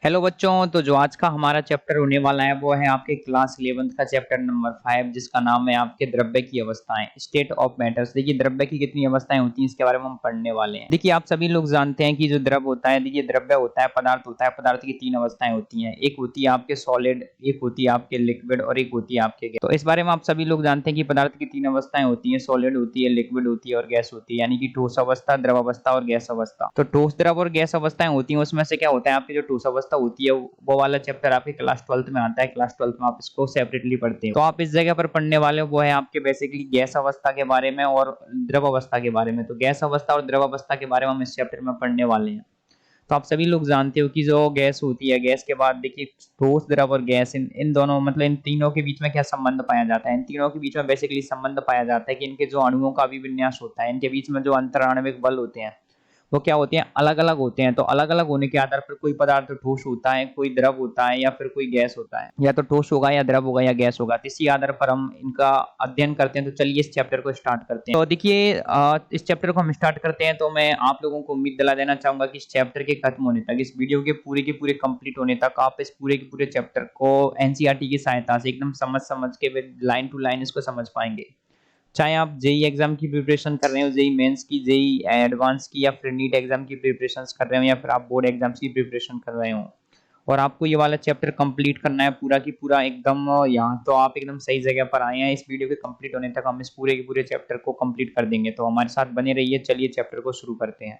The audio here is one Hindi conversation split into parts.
हेलो बच्चों, तो जो आज का हमारा चैप्टर होने वाला है वो है आपके क्लास 11th का चैप्टर नंबर 5, जिसका नाम है आपके द्रव्य की अवस्थाएं, स्टेट ऑफ मैटर्स। देखिए द्रव्य की कितनी अवस्थाएं होती हैं इसके बारे में हम पढ़ने वाले हैं। देखिए आप सभी लोग जानते हैं कि जो द्रव होता है, देखिए द्रव्य होता है, पदार्थ होता है। पदार्थ की तीन अवस्थाएं होती हैं, एक होती है आपके सॉलिड, एक होती है आपके लिक्विड और एक होती है आपके गैस। तो इस बारे में आप सभी लोग जानते हैं कि पदार्थ की तीन अवस्थाएं होती हैं, सॉलिड होती है, लिक्विड होती है और गैस होती है, यानी कि ठोस अवस्था, द्रव अवस्था और गैस अवस्था। तो ठोस, द्रव और गैस अवस्थाएं होती हैं, उसमें से क्या होता है आपकी जो ठोस अवस्था होती है वो वाला चैप्टर आपके क्लास 12th में आता है। क्लास 12th में आप इसको सेपरेटली पढ़ते हो। तो आप इस जगह पर पढ़ने वाले हो वो है आपके बेसिकली गैस अवस्था के बारे में और द्रव अवस्था के बारे में। तो गैस अवस्था और द्रव अवस्था के बारे में हम इस चैप्टर में पढ़ने वाले हैं। तो आप सभी लोग जानते हो कि जो गैस होती है, गैस के बाद देखिए ठोस, द्रव और गैस, इन दोनों मतलब इन तीनों के बीच में क्या संबंध पाया जाता है। इन तीनों के बीच में बेसिकली संबंध पाया जाता है कि इनके जो अणुओं का अभिविन्यास होता है, इनके बीच में जो अंतराण्विक बल होते हैं वो क्या होते हैं, अलग अलग होते हैं। तो अलग अलग होने के आधार पर कोई पदार्थ ठोस होता है, कोई द्रव होता है या फिर कोई गैस होता है, या तो ठोस होगा या द्रव होगा या गैस होगा। तो इसी आधार पर हम इनका अध्ययन करते हैं। तो चलिए इस चैप्टर को स्टार्ट करते हैं। तो देखिए इस चैप्टर को हम स्टार्ट करते हैं तो मैं आप लोगों को उम्मीद दिला देना चाहूंगा कि इस चैप्टर के खत्म होने तक, इस वीडियो के पूरे कंप्लीट होने तक आप इस पूरे के पूरे चैप्टर को एनसीईआरटी की सहायता से एकदम समझ समझ के लाइन टू लाइन इसको समझ पाएंगे। चाहे आप जेई एग्जाम की प्रिपरेशन कर रहे हो, जेई मेंस की, जेई एडवांस की, या फिर नीट एग्जाम की प्रिपरेशन कर रहे हो, या फिर आप बोर्ड एग्जाम्स की प्रिपरेशन कर रहे हो और आपको ये वाला चैप्टर कंप्लीट करना है पूरा की पूरा एकदम, यहाँ तो आप एकदम सही जगह पर आए हैं। इस वीडियो के कंप्लीट होने तक हम इस पूरे के पूरे चैप्टर को कंप्लीट कर देंगे। तो हमारे साथ बने रहिए। चलिए चैप्टर को शुरू करते हैं।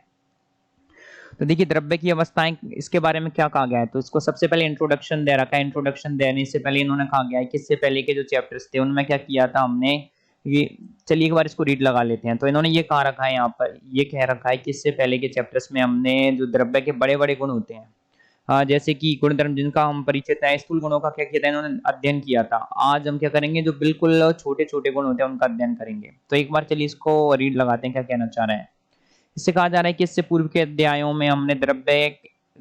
तो देखिए द्रव्य की अवस्थाएं, इसके बारे में क्या कहा गया है। तो इसको सबसे पहले इंट्रोडक्शन दे रखा है। इंट्रोडक्शन देने से पहले इन्होंने कहा गया है कि इससे पहले के जो चैप्टर्स थे उनमें क्या किया था हमने, ये चलिए एक बार इसको रीड लगा लेते हैं। तो इन्होंने ये कहा रखा है, यहाँ पर ये कह रखा है कि इससे पहले के चैप्टर्स में हमने जो द्रव्य के बड़े बड़े गुण होते हैं, जैसे कि गुणधर्म जिनका हम परिचित है, स्थूल गुणों का क्या किया था इन्होंने, अध्ययन किया था। आज हम क्या करेंगे, जो बिल्कुल छोटे छोटे गुण होते हैं उनका अध्ययन करेंगे। तो एक बार चलिए इसको रीड लगाते हैं क्या कहना चाह रहे हैं। इससे कहा जा रहा है कि इससे पूर्व के अध्यायों में हमने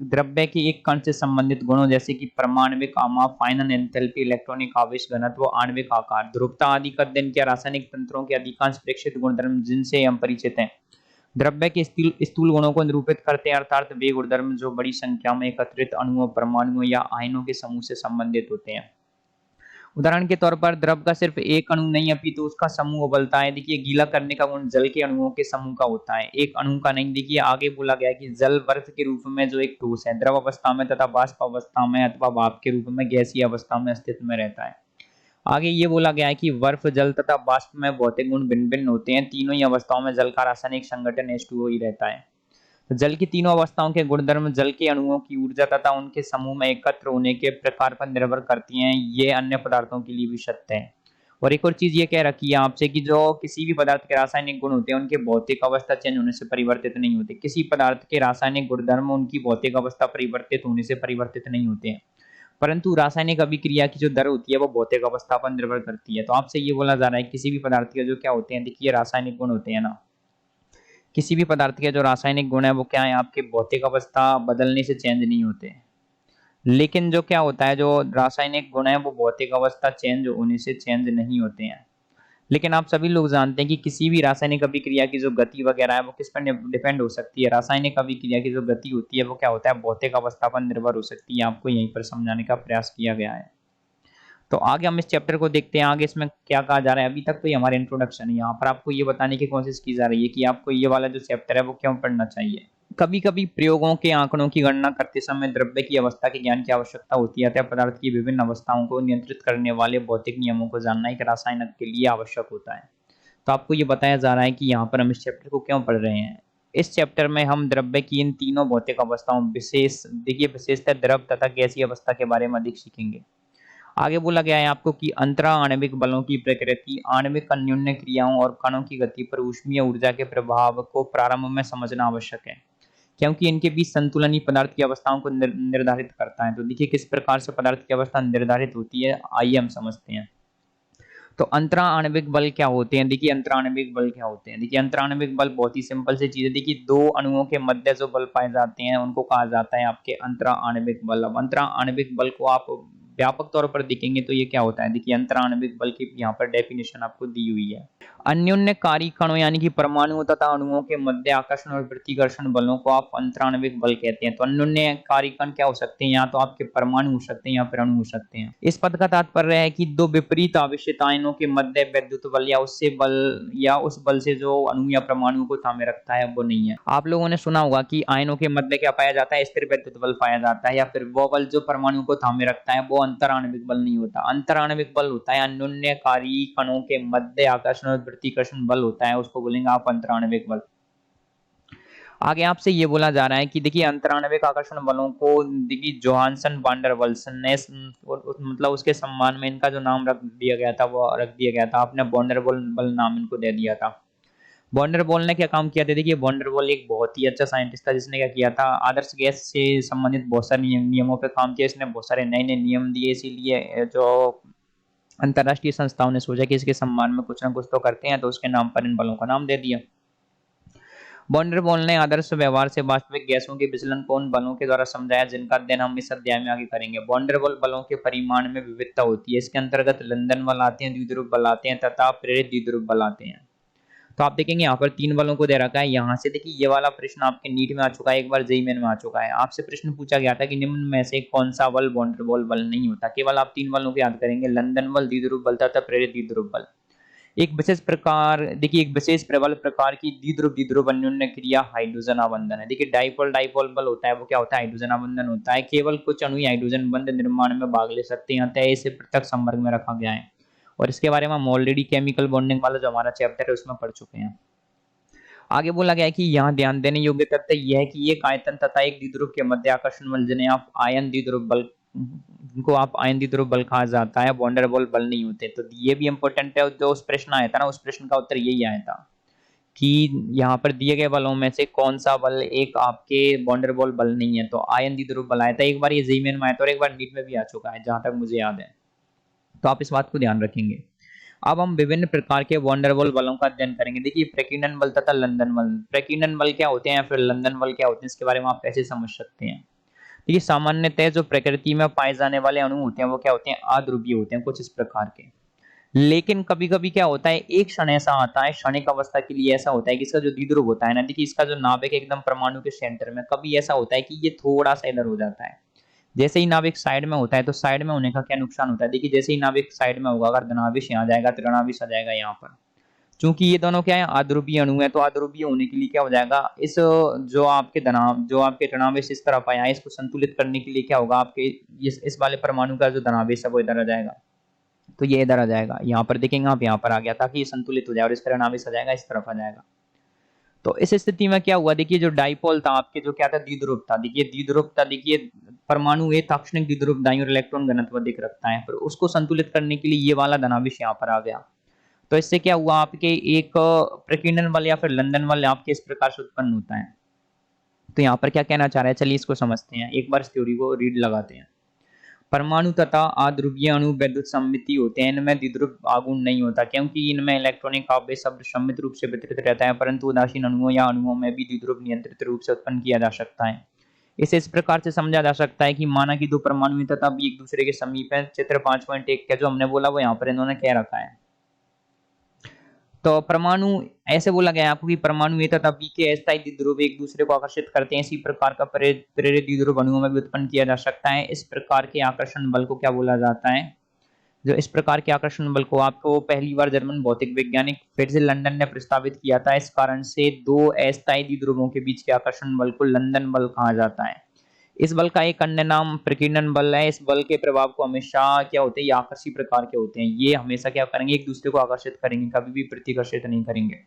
द्रव्य के एक कण से संबंधित गुणों जैसे कि परमाणविक आमाप, फाइनल एंथैल्पी, इलेक्ट्रॉनिक आवेश घनत्व, आणविक आकार, ध्रुवता आदि का अध्ययन किया। रासायनिक तंत्रों के अधिकांश प्रेक्षित गुणधर्म जिनसे हम परिचित हैं द्रव्य के स्थूल गुणों को निरूपित करते हैं, अर्थात वे गुणधर्म जो बड़ी संख्या में एकत्रित अणुओं, परमाणुओं या आयनों के समूह से संबंधित होते हैं। उदाहरण के तौर पर द्रव का सिर्फ एक अणु नहीं अपितु उसका समूह उबलता है। देखिए गीला करने का गुण जल के अणुओं के समूह का होता है, एक अणु का नहीं। देखिए आगे बोला गया है कि जल बर्फ के रूप में जो एक ठोस है, द्रव अवस्था में तथा बाष्प अवस्था में अथवा भाप के रूप में गैसीय अवस्था में अस्तित्व में रहता है। आगे ये बोला गया है कि बर्फ, जल तथा बाष्प में भौतिक गुण भिन्न भिन्न होते हैं। तीनों ही अवस्थाओं में जल का रासायनिक संगठन H2O ही रहता है। तो जल की तीनों अवस्थाओं के गुणधर्म जल के अणुओं की ऊर्जा तथा उनके समूह में एकत्र होने के प्रकार पर निर्भर करती हैं। ये अन्य पदार्थों के लिए भी सत्य है। और एक और चीज ये कह रखी है आपसे कि जो किसी भी पदार्थ के रासायनिक गुण होते हैं उनके भौतिक अवस्था चेंज होने से परिवर्तित नहीं होते। किसी पदार्थ के रासायनिक गुणधर्म उनकी भौतिक अवस्था परिवर्तित होने से परिवर्तित नहीं होते हैं, परंतु रासायनिक अभिक्रिया की जो दर होती है वो भौतिक अवस्था पर निर्भर करती है। तो आपसे ये बोला जा रहा है किसी भी पदार्थ के जो क्या होते हैं, देखिए रासायनिक गुण होते हैं ना, किसी भी पदार्थ के जो रासायनिक गुण है वो क्या है, आपके भौतिक अवस्था बदलने से चेंज नहीं होते। लेकिन जो क्या होता है, जो रासायनिक गुण है वो भौतिक अवस्था चेंज होने से चेंज नहीं होते हैं। लेकिन आप सभी लोग जानते हैं कि किसी भी रासायनिक अभिक्रिया की जो गति वगैरह है वो किस पर डिपेंड हो सकती है। रासायनिक अभिक्रिया की जो गति होती है वो क्या होता है, भौतिक अवस्था पर निर्भर हो सकती है। आपको यहीं पर समझाने का प्रयास किया गया है। तो आगे हम इस चैप्टर को देखते हैं। आगे इसमें क्या कहा जा रहा है, अभी तक तो ये हमारा इंट्रोडक्शन है। यहाँ पर आपको ये बताने की कोशिश की जा रही है कि आपको ये वाला जो चैप्टर है वो क्यों पढ़ना चाहिए। कभी कभी प्रयोगों के आंकड़ों की गणना करते समय द्रव्य की अवस्था के ज्ञान की आवश्यकता होती है, अतः पदार्थ की विभिन्न अवस्थाओं को नियंत्रित करने वाले भौतिक नियमों को जानना एक रासायनिक के लिए आवश्यक होता है। तो आपको ये बताया जा रहा है कि यहाँ पर हम इस चैप्टर को क्यों पढ़ रहे हैं। इस चैप्टर में हम द्रव्य की इन तीनों भौतिक अवस्थाओं, विशेष देखिए विशेषतः द्रव तथा गैसीय अवस्था के बारे में अधिक सीखेंगे। आगे बोला गया है आपको कि अंतरा आणविक बलों की प्रकृति, आणविक अन्योन्य क्रियाओं और कणों की गति पर ऊष्मीय ऊर्जा के प्रभाव को प्रारंभ में समझना आवश्यक है, क्योंकि इनके बीच संतुलन ही पदार्थ की अवस्थाओं को निर्धारित करता है। तो देखिए किस प्रकार से पदार्थ की अवस्था निर्धारित होती है, आइए हम समझते हैं। तो अंतरा आणविक बल क्या होते हैं, देखिए अंतरा आणविक बल क्या होते हैं। देखिए अंतरा आणविक बल बहुत ही सिंपल सी चीज है। देखिए दो अणुओं के मध्य जो बल पाए जाते हैं उनको कहा जाता है आपके अंतरा आणविक बल। अब अंतरा आणविक बल को आप व्यापक तौर पर देखेंगे तो ये क्या होता है, देखिए अंतराण्विक बल की यहाँ पर डेफिनेशन आपको दी हुई है। अन्योन्यकारी कणों यानी कि परमाणुओं तथा अणुओं के मध्य आकर्षण और प्रतिकर्षण बलों को आप अंतराण्विक बल कहते हैं। तो अन्योन्यकारी कण क्या हो सकते हैं, या तो आपके परमाणु हो सकते हैं या फिर अणु हो सकते हैं। इस पद का तात्पर्य है कि दो विपरीत आवेशित आयनों के मध्य विद्युत बल या उससे बल या उस बल से जो अणु या परमाणु को थामे रखता है वो नहीं है। आप लोगों ने सुना होगा कि आयनों के मध्य क्या पाया जाता है, स्थिर विद्युत बल पाया जाता है, या फिर वो बल जो परमाणु को थामे रखता है वो अंतराण्विक बल नहीं होता। अंतराण्विक बल होता है अन्योन्यकारी कणों के मध्य आकर्षण और प्रतिकर्षण बल होता है, उसको बोलेंगे आप अंतराण्विक बल। आगे आपसे ये बोला जा रहा है कि देखिए अंतराण्विक आकर्षण बलों को देखिए जोहानसन वान डर वाल्सन ने मतलब उसके सम्मान में इनका जो नाम रख दिया गया था वो रख दिया गया था, आपने वॉन डर बल नाम इनको दे दिया था। वॉन डर बॉल ने क्या काम किया था, देखिए वॉन डर बॉल एक बहुत ही अच्छा साइंटिस्ट था जिसने क्या किया था, आदर्श गैस से संबंधित बहुत सारे नियमों पे काम किया। इसने बहुत सारे नए नए नियम दिए, इसीलिए जो अंतरराष्ट्रीय संस्थाओं ने सोचा कि इसके सम्मान में कुछ ना कुछ तो करते हैं, तो उसके नाम पर इन बलों का नाम दे दिया। वॉन डर बॉल ने आदर्श व्यवहार से वास्तविक गैसों के विचलन को उन बलों के द्वारा समझाया जिनका अध्ययन हम इस अध्याय में आगे करेंगे। वॉन डर बॉल बलों के परिमाण में विविधता होती है, इसके अंतर्गत लंदन बल आते हैं, द्विध्रुव बल आते हैं तथा प्रेरित द्विध्रुव बल आते हैं। तो आप देखेंगे यहाँ पर 3 बलों को दे रखा है। यहाँ से देखिए ये वाला प्रश्न आपके नीट में आ चुका है, एक बार जेईई मेन में आ चुका है। आपसे प्रश्न पूछा गया था कि निम्न में से कौन सा बल वॉन डर बॉल बल नहीं होता। केवल आप 3 बलों को याद करेंगे, लंदन बल, द्विध्रुव बल तथा प्रेरित द्विध्रुव बल। एक विशेष प्रकार देखिए एक विशेष प्रबल प्रकार की द्विध्रुव द्विध्रुव अन्योन्य क्रिया हाइड्रोजन आबंधन है। देखिए डाइपोल डाइपोल बल होता है, वो क्या होता है, हाइड्रोजन आबंधन होता है। केवल कुछ अणु हाइड्रोजन बंध निर्माण में भाग ले सकते हैं, अतः इसे पृथक संवर्ग में रखा गया है। और इसके बारे में हम ऑलरेडी केमिकल बॉन्डिंग वाला जो हमारा चैप्टर है उसमें पढ़ चुके हैं। आगे बोला गया है कि यहाँ ध्यान देने योग्य तथ्य यह है कि एक आयतन तथा एक द्विध्रुव के मध्य आकर्षण बल जिन्हें आप आयन द्विध्रुव बल इनको आप आयन द्विध्रुव बल कहा जाता है, वॉन डर बॉल बल नहीं होते। तो ये भी इंपॉर्टेंट है, जो उस प्रश्न आया था ना उस प्रश्न का उत्तर यही आया था कि यहाँ पर दिए गए बलों में से कौन सा बल एक आपके वॉन डर बॉल बल नहीं है, तो आयन द्विध्रुव बल आया था। एक बार ये जेईई मेन में आया था और एक बार नीट में भी आ चुका है जहां तक मुझे याद है, तो आप इस बात को ध्यान रखेंगे। अब हम विभिन्न प्रकार के वॉन डर बॉल बलों का अध्ययन करेंगे। देखिए प्रकीर्णन बल तथा लंदन बल। प्रकीर्णन बल क्या होते हैं या फिर लंदन बल क्या होते हैं, इसके बारे में आप कैसे समझ सकते हैं। देखिए सामान्यतः जो प्रकृति में पाए जाने वाले अणु होते हैं वो क्या होते हैं, अध्रुवीय होते हैं, कुछ इस प्रकार के। लेकिन कभी कभी क्या होता है, एक क्षण ऐसा आता है, क्षणिक अवस्था के लिए ऐसा होता है कि इसका जो द्विध्रुव होता है ना, देखिए इसका जो नाभिक एकदम परमाणु के सेंटर में, कभी ऐसा होता है कि ये थोड़ा सा इधर हो जाता है। जैसे ही नाभिक साइड में होता है तो साइड में होने का क्या नुकसान होता है, देखिए जैसे ही नाभिक साइड में होगा, अगर धनाभिष यहाँ जाएगा तो ऋणाभिष आ जाएगा यहाँ पर। चूंकि ये दोनों क्या है, अध्रुवीय अणु है, तो अध्रुवीय होने के लिए क्या हो जाएगा, इस जो आपके ऋणावेश इस तरफ आया है, इसको संतुलित करने के लिए क्या होगा, आपके इस वाले परमाणु का जो धनावेश है वो इधर आ जाएगा, तो ये इधर आ जाएगा। यहाँ पर देखेंगे आप, यहाँ पर आ गया ताकि ये संतुलित हो जाए, और इसका ऋणावेश आ जाएगा, इस तरफ आ जाएगा। तो इस स्थिति में क्या हुआ, देखिए जो डाइपोल था आपके, जो क्या था, द्विध्रुव था। देखिए द्विध्रुव था, देखिए परमाणु ए ताक्षणिक द्विध्रुव दाईं और इलेक्ट्रॉन घनत्व दिख रखता है, पर उसको संतुलित करने के लिए ये वाला धनावेश यहाँ पर आ गया। तो इससे क्या हुआ, आपके एक प्रकीर्णन बल या फिर लंदन बल आपके इस प्रकार से उत्पन्न होता है। तो यहाँ पर क्या कहना चाह रहा है, चलिए इसको समझते हैं, एक बार इस थ्योरी को रीड लगाते हैं। परमाणु तथा अध्रुवीय अणु विद्युत सममिति होते हैं, इनमें द्विध्रुव आघूर्ण नहीं होता, क्योंकि इनमें इलेक्ट्रॉनिक आवेश शब्द सम्मित रूप से वितरित रहता है, परंतु उदासीन अणुओं या अणुओं में भी द्विध्रुव नियंत्रित रूप से उत्पन्न किया जा सकता है। इसे इस प्रकार से समझा जा सकता है कि माना कि दो परमाणु तथा भी एक दूसरे के समीप है। चित्र 5.1 का जो हमने बोला वो यहाँ पर इन्होंने कह रखा है। तो परमाणु ऐसे बोला गया है आपको कि परमाणु ए तथा बी के अस्थायी द्विध्रुव एक दूसरे को आकर्षित करते हैं, इसी प्रकार का प्रेरित द्विध्रुव अणुओं में भी उत्पन्न किया जा सकता है। इस प्रकार के आकर्षण बल को क्या बोला जाता है, जो इस प्रकार के आकर्षण बल को आपको पहली बार जर्मन भौतिक वैज्ञानिक फ्रिट्ज लंदन ने प्रस्तावित किया था। इस कारण से दो अस्थायी द्विध्रुवों के बीच के आकर्षण बल को लंदन बल कहा जाता है। इस बल का एक अन्य नाम प्रकीर्णन बल है। इस बल के प्रभाव को हमेशा क्या होते हैं, ये आकर्षी प्रकार के होते हैं। ये हमेशा क्या करेंगे, एक दूसरे को आकर्षित करेंगे, कभी भी प्रतिकर्षित नहीं करेंगे।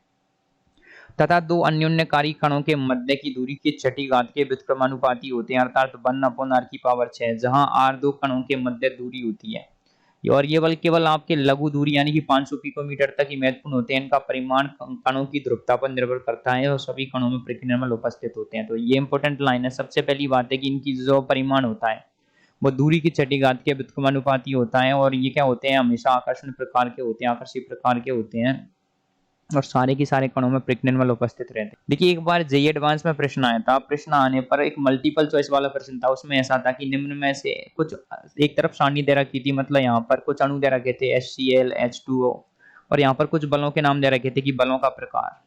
तथा दो अन्योन्यकारी कणों के मध्य की दूरी के छठी घात के व्युत्क्रमानुपाती होते हैं, अर्थात 1/r⁴ जहां r दो कणों के मध्य दूरी होती है। और ये बल केवल आपके लघु दूरी यानी कि 500 पिकोमीटर तक ही महत्वपूर्ण होते हैं। इनका परिमाण कणों की ध्रुवता पर निर्भर करता है और सभी कणों में प्रकीर्णन बल उपस्थित होते हैं। तो ये इंपॉर्टेंट लाइन है। सबसे पहली बात है कि इनकी जो परिमाण होता है वो दूरी की छठी घात के व्युत्क्रमानुपाती होता है, और ये क्या होते हैं, हमेशा आकर्षण प्रकार के होते हैं, आकर्षी प्रकार के होते हैं। और सारे के सारे कणों में प्रेग्नेंट बल उपस्थित रहते हैं। देखिए एक बार जेईई एडवांस में प्रश्न आया था, प्रश्न आने पर एक मल्टीपल चॉइस वाला प्रश्न था, उसमें ऐसा था कि निम्न में से कुछ एक तरफ सारणी दे रखी थी, मतलब यहाँ पर कुछ अणु दे रखे थे HCl H2O, और यहाँ पर कुछ बलों के नाम दे रखे थे कि बलों का प्रकार।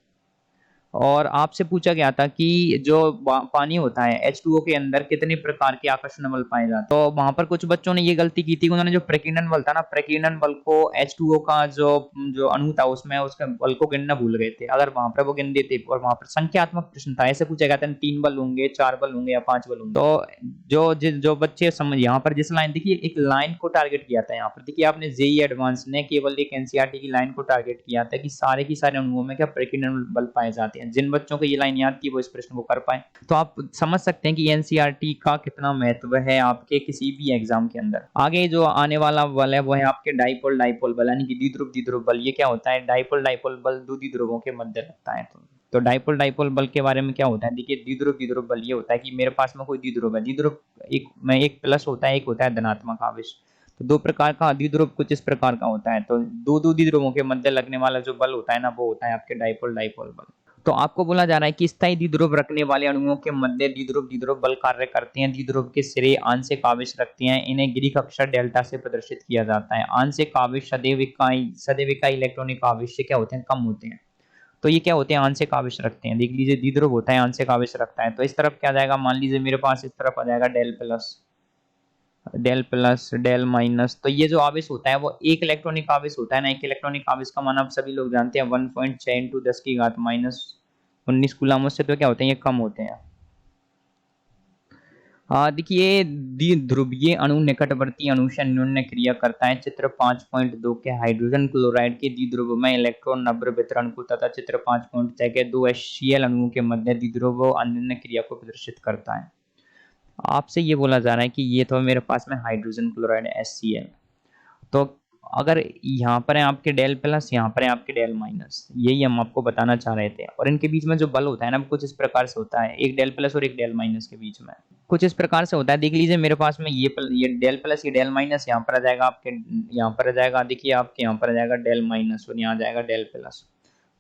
और आपसे पूछा गया था कि जो पानी होता है H2O के अंदर कितने प्रकार के आकर्षण बल पाए जाते हैं। तो वहां पर कुछ बच्चों ने ये गलती की थी, उन्होंने जो प्रकीर्णन बल था ना, प्रकीर्णन बल को H2O का जो जो अणु था उसमें उसके बल को गिनना भूल गए थे। अगर वहां पर वो गिन देते, और वहां पर संख्यात्मक प्रश्न था, ऐसे पूछा गया था 3 बल होंगे, 4 बल होंगे या 5 बल होंगे। तो जो बच्चे समझ, यहाँ पर जिस लाइन देखिए, एक लाइन को टारगेट किया था। यहाँ पर देखिए आपने जेईई एडवांस ने केवल एक एनसीईआरटी की लाइन को टारगेट किया था कि सारे की सारे अणुओं में क्या प्रकीर्णन बल पाए जाते हैं। जिन बच्चों को ये लाइन याद थी वो इस प्रश्न को कर पाए। तो आप समझ सकते हैं कि एनसीईआरटी का कितना महत्व है आपके किसी भी एग्जाम के अंदर। आगे जो आने वाला बल है वो है आपके डाइपोल डाइपोल बल, यानी कि द्विध्रुव बल। ये क्या होता है? डाइपोल डाइपोल बल दो द्विध्रुवों के मध्य लगता है। तो डाइपोल डाइपोल बल के बारे में क्या होता है? देखिए द्विध्रुव बल ये होता है कि मेरे पास में कोई द्विध्रुव है, द्विध्रुव एक प्लस होता है, एक होता है धनात्मक आवेश। तो दो प्रकार का द्विध्रुव कुछ इस प्रकार का होता है। तो दो द्विध्रुवों के मध्य लगने वाला जो बल होता है ना, वो होता है आपके डाइपोल डाइपोल बल। तो आपको बोला जा रहा है कि स्थायी द्विध्रुव रखने वाले अणुओं के मध्य द्विध्रुव बल कार्य करते हैं। द्विध्रुव के सिरे आंशिक आवेश रखते हैं, इन्हें ग्रीक अक्षर डेल्टा से प्रदर्शित किया जाता है। आंशिक आवेश सदैव इकाई इलेक्ट्रॉनिक आवेश से क्या होते हैं? कम होते हैं। तो ये क्या होते हैं? आंशिक आवेश रखते हैं। देख लीजिए द्विध्रुव होता है, आंशिक आवेश रखता है। तो इस तरफ क्या आ जाएगा? मान लीजिए मेरे पास इस तरफ आ जाएगा डेल प्लस डेल माइनस। तो ये जो आवेश होता है वो एक इलेक्ट्रॉनिक आवेश होता है ना। एक इलेक्ट्रॉनिक आवेश का मान आप सभी लोग जानते हैं 1.6 इंटू 10 की घात -19 कूलम। उससे तो क्या होते हैं? ये कम होते हैं। देखिए द्विध्रुवीय अणु निकटवर्ती अणु से अन्योन्य क्रिया करता है। चित्र 5.2 के हाइड्रोजन क्लोराइड के द्विध्रुव में इलेक्ट्रॉन नब्र वितरण को तथा चित्र 5.6 के 2 HCl अणुओं के मध्य द्विध्रुव अन्योन्य क्रिया को प्रदर्शित करता है। आपसे ये बोला जा रहा है कि ये तो मेरे पास में हाइड्रोजन क्लोराइड HCl। तो अगर यहाँ पर है आपके डेल प्लस, यहाँ पर है आपके डेल माइनस, यही हम आपको बताना चाह रहे थे। और इनके बीच में जो बल होता है ना, कुछ इस प्रकार से होता है, एक डेल प्लस और एक डेल माइनस के बीच में कुछ इस प्रकार से होता है। देख लीजिए मेरे पास में ये डेल प्लस, ये डेल माइनस, यहाँ पर आ जाएगा आपके, यहाँ पर आ जाएगा, देखिए आपके यहाँ पर आ जाएगा डेल माइनस और यहाँ आ जाएगा डेल प्लस।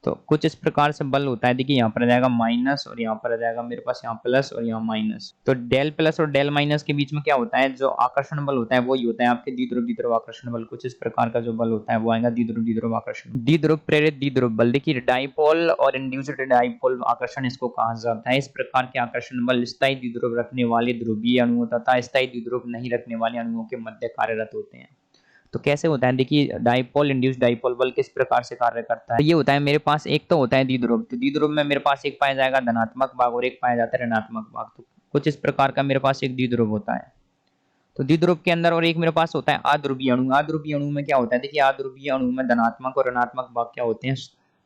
तो कुछ इस प्रकार से बल होता है। देखिए यहाँ पर आ जाएगा माइनस और यहाँ पर आ जाएगा मेरे पास यहाँ प्लस और यहाँ माइनस। तो डेल प्लस और डेल माइनस के बीच में क्या होता है? जो आकर्षण बल होता है वही होता है आपके द्विध्रुव आकर्षण बल। कुछ इस प्रकार का जो बल होता है वो आएगा द्विध्रुव आकर्षण। द्विध्रुव प्रेरित द्विध्रुव बल, देखिए डाइपोल और इंड्यूस्ड डाइपोल आकर्षण इसको कहा जाता है। इस प्रकार के आकर्षण बल स्थायी द्विध्रुव रखने वाले ध्रुवीय अणुओं तथा स्थायी द्विध्रुव नहीं रखने वाले अणुओं के मध्य कार्यरत होते हैं। तो कैसे होता है? देखिए डाइपोल इंड्यूस्ड डाइपोल बल किस प्रकार से कार्य करता है। ये होता है मेरे पास एक तो होता है द्विध्रुव, तो द्विध्रुव में मेरे पास एक पाया जाएगा धनात्मक भाग और एक पाया जाता है ऋणात्मक भाग। तो कुछ इस प्रकार का मेरे पास एक द्विध्रुव होता है। तो द्विध्रुव के अंदर और एक मेरे पास होता है अध्रुवीय अणु। अध्रुवीय अणु में क्या होता है? देखिए अध्रुवीय अणु में धनात्मक और ऋणात्मक भाग क्या होते हैं?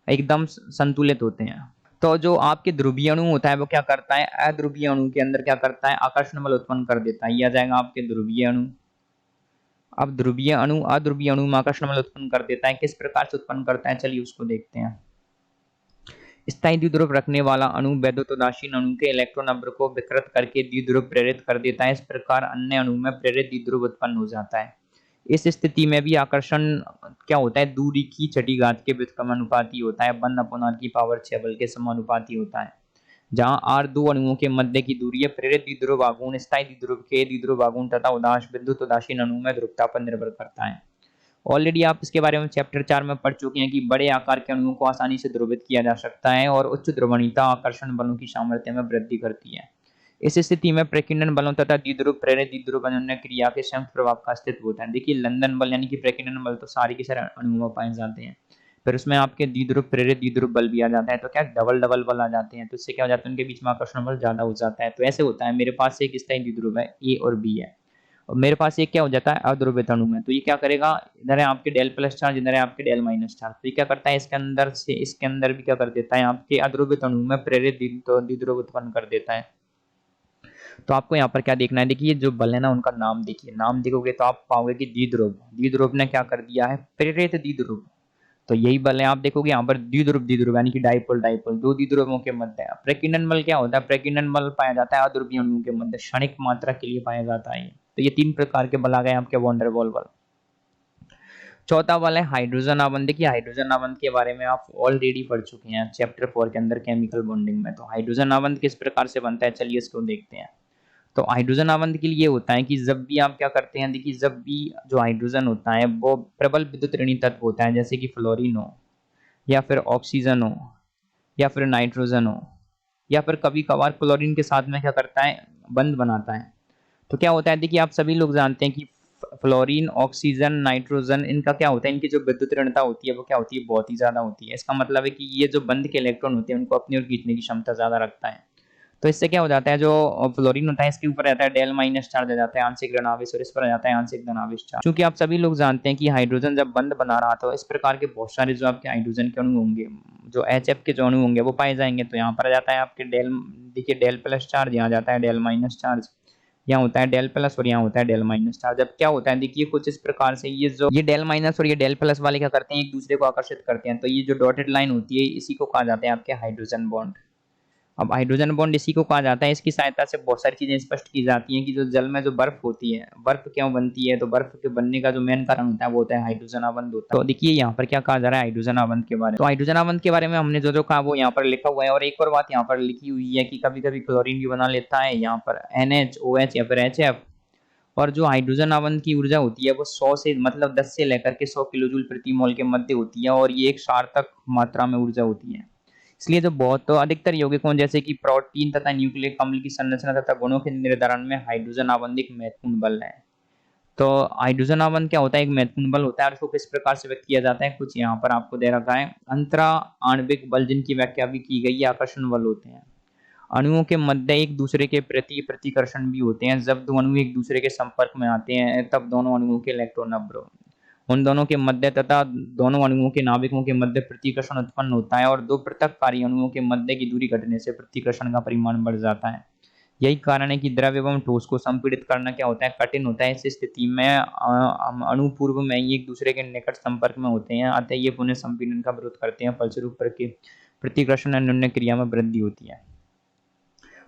एकदम संतुलित होते हैं। तो जो आपके ध्रुवीय अणु होता है वो क्या करता है? अध्रुवीय अणु के अंदर क्या करता है? आकर्षण बल उत्पन्न कर देता है। ये आ जाएगा आपके ध्रुवीय अणु। अब ध्रुवीय अणु अध्रुवीय अणु में आकर्षण बल उत्पन्न कर देता है। किस प्रकार से उत्पन्न करता है? चलिए उसको देखते हैं। स्थायी द्विध्रुव रखने वाला अणु वैद्युतोदासीन अणु के इलेक्ट्रॉन नंबर को विकृत करके द्विध्रुव प्रेरित कर देता है। इस प्रकार अन्य अणु में प्रेरित द्विध्रुव उत्पन्न हो जाता है। इस स्थिति में भी आकर्षण क्या होता है? दूरी की छठी घात के व्युत्क्रमानुपाती होता है। 1/r⁴ बल के समानुपाती होता है। जहां R दो अणुओं के मध्य की दूरी है। प्रेरित द्विध्रुव आघूर्ण स्थायी द्विध्रुव के द्विध्रुव आघूर्ण तथा विद्युत उदासीन अणु में ध्रुवता पर निर्भर करता है। ऑलरेडी आप इसके बारे में चैप्टर 4 में पढ़ चुके हैं कि बड़े आकार के अणुओं को आसानी से ध्रुवित किया जा सकता है और उच्च ध्रुवणीयता आकर्षण बलों की सामर्थ्य में वृद्धि करती है। इस स्थिति में प्रकीर्णन बलों तथा द्विध्रुव प्रेरित द्विध्रुव अन्योन्य क्रिया के संयुक्त प्रभाव का अस्तित्व होता है। देखिए लंदन बल यानी कि प्रकीर्णन बल तो सारे के सारे अणुओं में पाए जाते हैं। फिर उसमें आपके द्विध्रुव प्रेरित द्विध्रुव बल भी आ जाता है। तो क्या डबल डबल बल आ जाते हैं। तो इससे क्या हो जाता है? उनके बीच में आकर्षण बल ज्यादा हो जाता है। तो ऐसे होता है मेरे पास एक स्थायी द्विध्रुव है ए और बी है, और मेरे पास एक क्या हो जाता है? अध्रुवित अणु में। तो ये क्या करेगा? इधर है आपके डेल प्लस चार्ज, इधर है आपके डेल माइनस चार्ज। तो ये क्या करता है? इसके अंदर से इसके अंदर भी क्या कर देता है? आपके अध्रुवित अणु में प्रेरित द्विध्रुव उत्पन्न कर देता है। तो आपको यहाँ पर क्या देखना है? देखिए जो बल है ना उनका नाम देखिए, नाम देखोगे तो आप पाओगे कि द्विध्रुव ने क्या कर दिया है? प्रेरित द्विध्रुव। तो यही बल है। आप देखोगे यहाँ पर द्विध्रुव यानी कि डाइपोल डाइपोल दो द्विध्रुवों के मध्य। प्रकीर्णन बल क्या होता है? प्रकीर्णन बल पाया जाता है अध्रुवीय अणुओं के मध्य, क्षणिक मात्रा के लिए पाया जाता है। तो ये तीन प्रकार के बल आ गए आपके वॉन डेर वाल बल। चौथा वाला है हाइड्रोजन आबंध। देखिए हाइड्रोजन आबंध के बारे में आप ऑलरेडी पढ़ चुके हैं चैप्टर 4 के अंदर केमिकल बॉन्डिंग में। तो हाइड्रोजन आबंध किस प्रकार से बनता है, चलिए इसको देखते हैं। तो हाइड्रोजन आबंध के लिए होता है कि जब भी आप क्या करते हैं, देखिए जब भी जो हाइड्रोजन होता है वो प्रबल विद्युत ऋणी तत्व होता है, जैसे कि फ्लोरीन हो या फिर ऑक्सीजन हो या फिर नाइट्रोजन हो या फिर कभी कभार क्लोरीन के साथ में क्या करता है, बंध बनाता है। तो क्या होता है, देखिए आप सभी लोग जानते हैं कि फ्लोरीन, ऑक्सीजन, नाइट्रोजन, इनका क्या होता है, इनकी जो विद्युत ऋणता होती है वो क्या होती है, बहुत ही ज्यादा होती है। इसका मतलब है कि ये जो बंध के इलेक्ट्रॉन होते हैं उनको अपनी ओर खींचने की क्षमता ज्यादा रखता है। तो इससे क्या हो जाता है, जो फ्लोरीन होता है इसके ऊपर रहता है डेल माइनस चार्ज आ जाता है, आंशिक ऋण आवेश, और इस पर आ जाता है आंशिक धन आवेश चार्ज। क्योंकि आप सभी लोग जानते हैं कि हाइड्रोजन जब बंध बना रहा था, इस प्रकार के बहुत सारे जो आपके हाइड्रोजन के अणु होंगे, जो HF के जो अणु होंगे वो पाए जाएंगे। तो यहाँ पर आ जाता है आपके डेल, देखिए डेल प्लस चार्ज, यहाँ जाता है डेल माइनस चार्ज, यहाँ होता है डेल प्लस और यहाँ होता है डेल माइनस चार्ज। अब क्या होता है, देखिए कुछ इस प्रकार से ये डेल माइनस और ये डेल प्लस वाले क्या करते हैं, एक दूसरे को आकर्षित करते हैं। तो ये जो डॉटेड लाइन होती है इसी को कहा जाता है आपके हाइड्रोजन बॉन्ड। अब हाइड्रोजन बॉन्ड इसी को कहा जाता है, इसकी सहायता से बहुत सारी चीजें स्पष्ट की जाती हैं कि जो जल में जो बर्फ होती है, बर्फ क्यों बनती है, तो बर्फ के बनने का जो मेन कारण होता है वो होता है हाइड्रोजन आबंध होता है। तो देखिए यहाँ पर क्या कहा जा रहा है हाइड्रोजन आबंध के बारे में। तो हाइड्रोजन आबंध के बारे में हमने जो जो कहा वो यहाँ पर लिखा हुआ है। और एक और बात यहाँ पर लिखी हुई है कि कभी कभी क्लोरीन भी बना लेता है यहाँ पर NH OH या फिर HF। और जो हाइड्रोजन आबंध की ऊर्जा होती है वो 100 से मतलब 10 से लेकर के 100 किलोजूल प्रति मोल के मध्य होती है, और ये एक सार्थक मात्रा में ऊर्जा होती है। इसलिए जो बहुत तो अधिकतर यौगिकों जैसे कि प्रोटीन तथा न्यूक्लिक अम्ल की संरचना तथा गुणों के निर्धारण में हाइड्रोजन आबंध एक महत्वपूर्ण बल है। तो हाइड्रोजन आबंध क्या होता है, एक महत्वपूर्ण बल होता है। और इसको किस प्रकार से व्यक्त किया जाता है, कुछ यहाँ पर आपको दे रखा है। अंतरा आणविक बल, जिनकी व्याख्या भी की गई है, आकर्षण बल होते हैं। अणुओं के मध्य एक दूसरे के प्रति प्रतिकर्षण भी होते हैं। जब दो अणु एक दूसरे के संपर्क में आते हैं तब दोनों अणुओं के इलेक्ट्रॉन अवरोध, उन दोनों के मध्य तथा दोनों अणुओं के नाभिकों के मध्य प्रतिकर्षण उत्पन्न होता है, और दो पृथककारी अणुओं के मध्य की दूरी घटने से प्रतिकर्षण का परिमाण बढ़ जाता है। यही कारण है कि द्रव एवं ठोस को संपीड़ित करना क्या होता है, कठिन होता है। इस स्थिति में अणु पूर्व में ही एक दूसरे के निकट संपर्क में होते हैं, अतः ये पुनः संपीड़न का विरोध करते हैं, फलस्वरूप प्रतिकर्षण अन्योन्य क्रिया में वृद्धि होती है।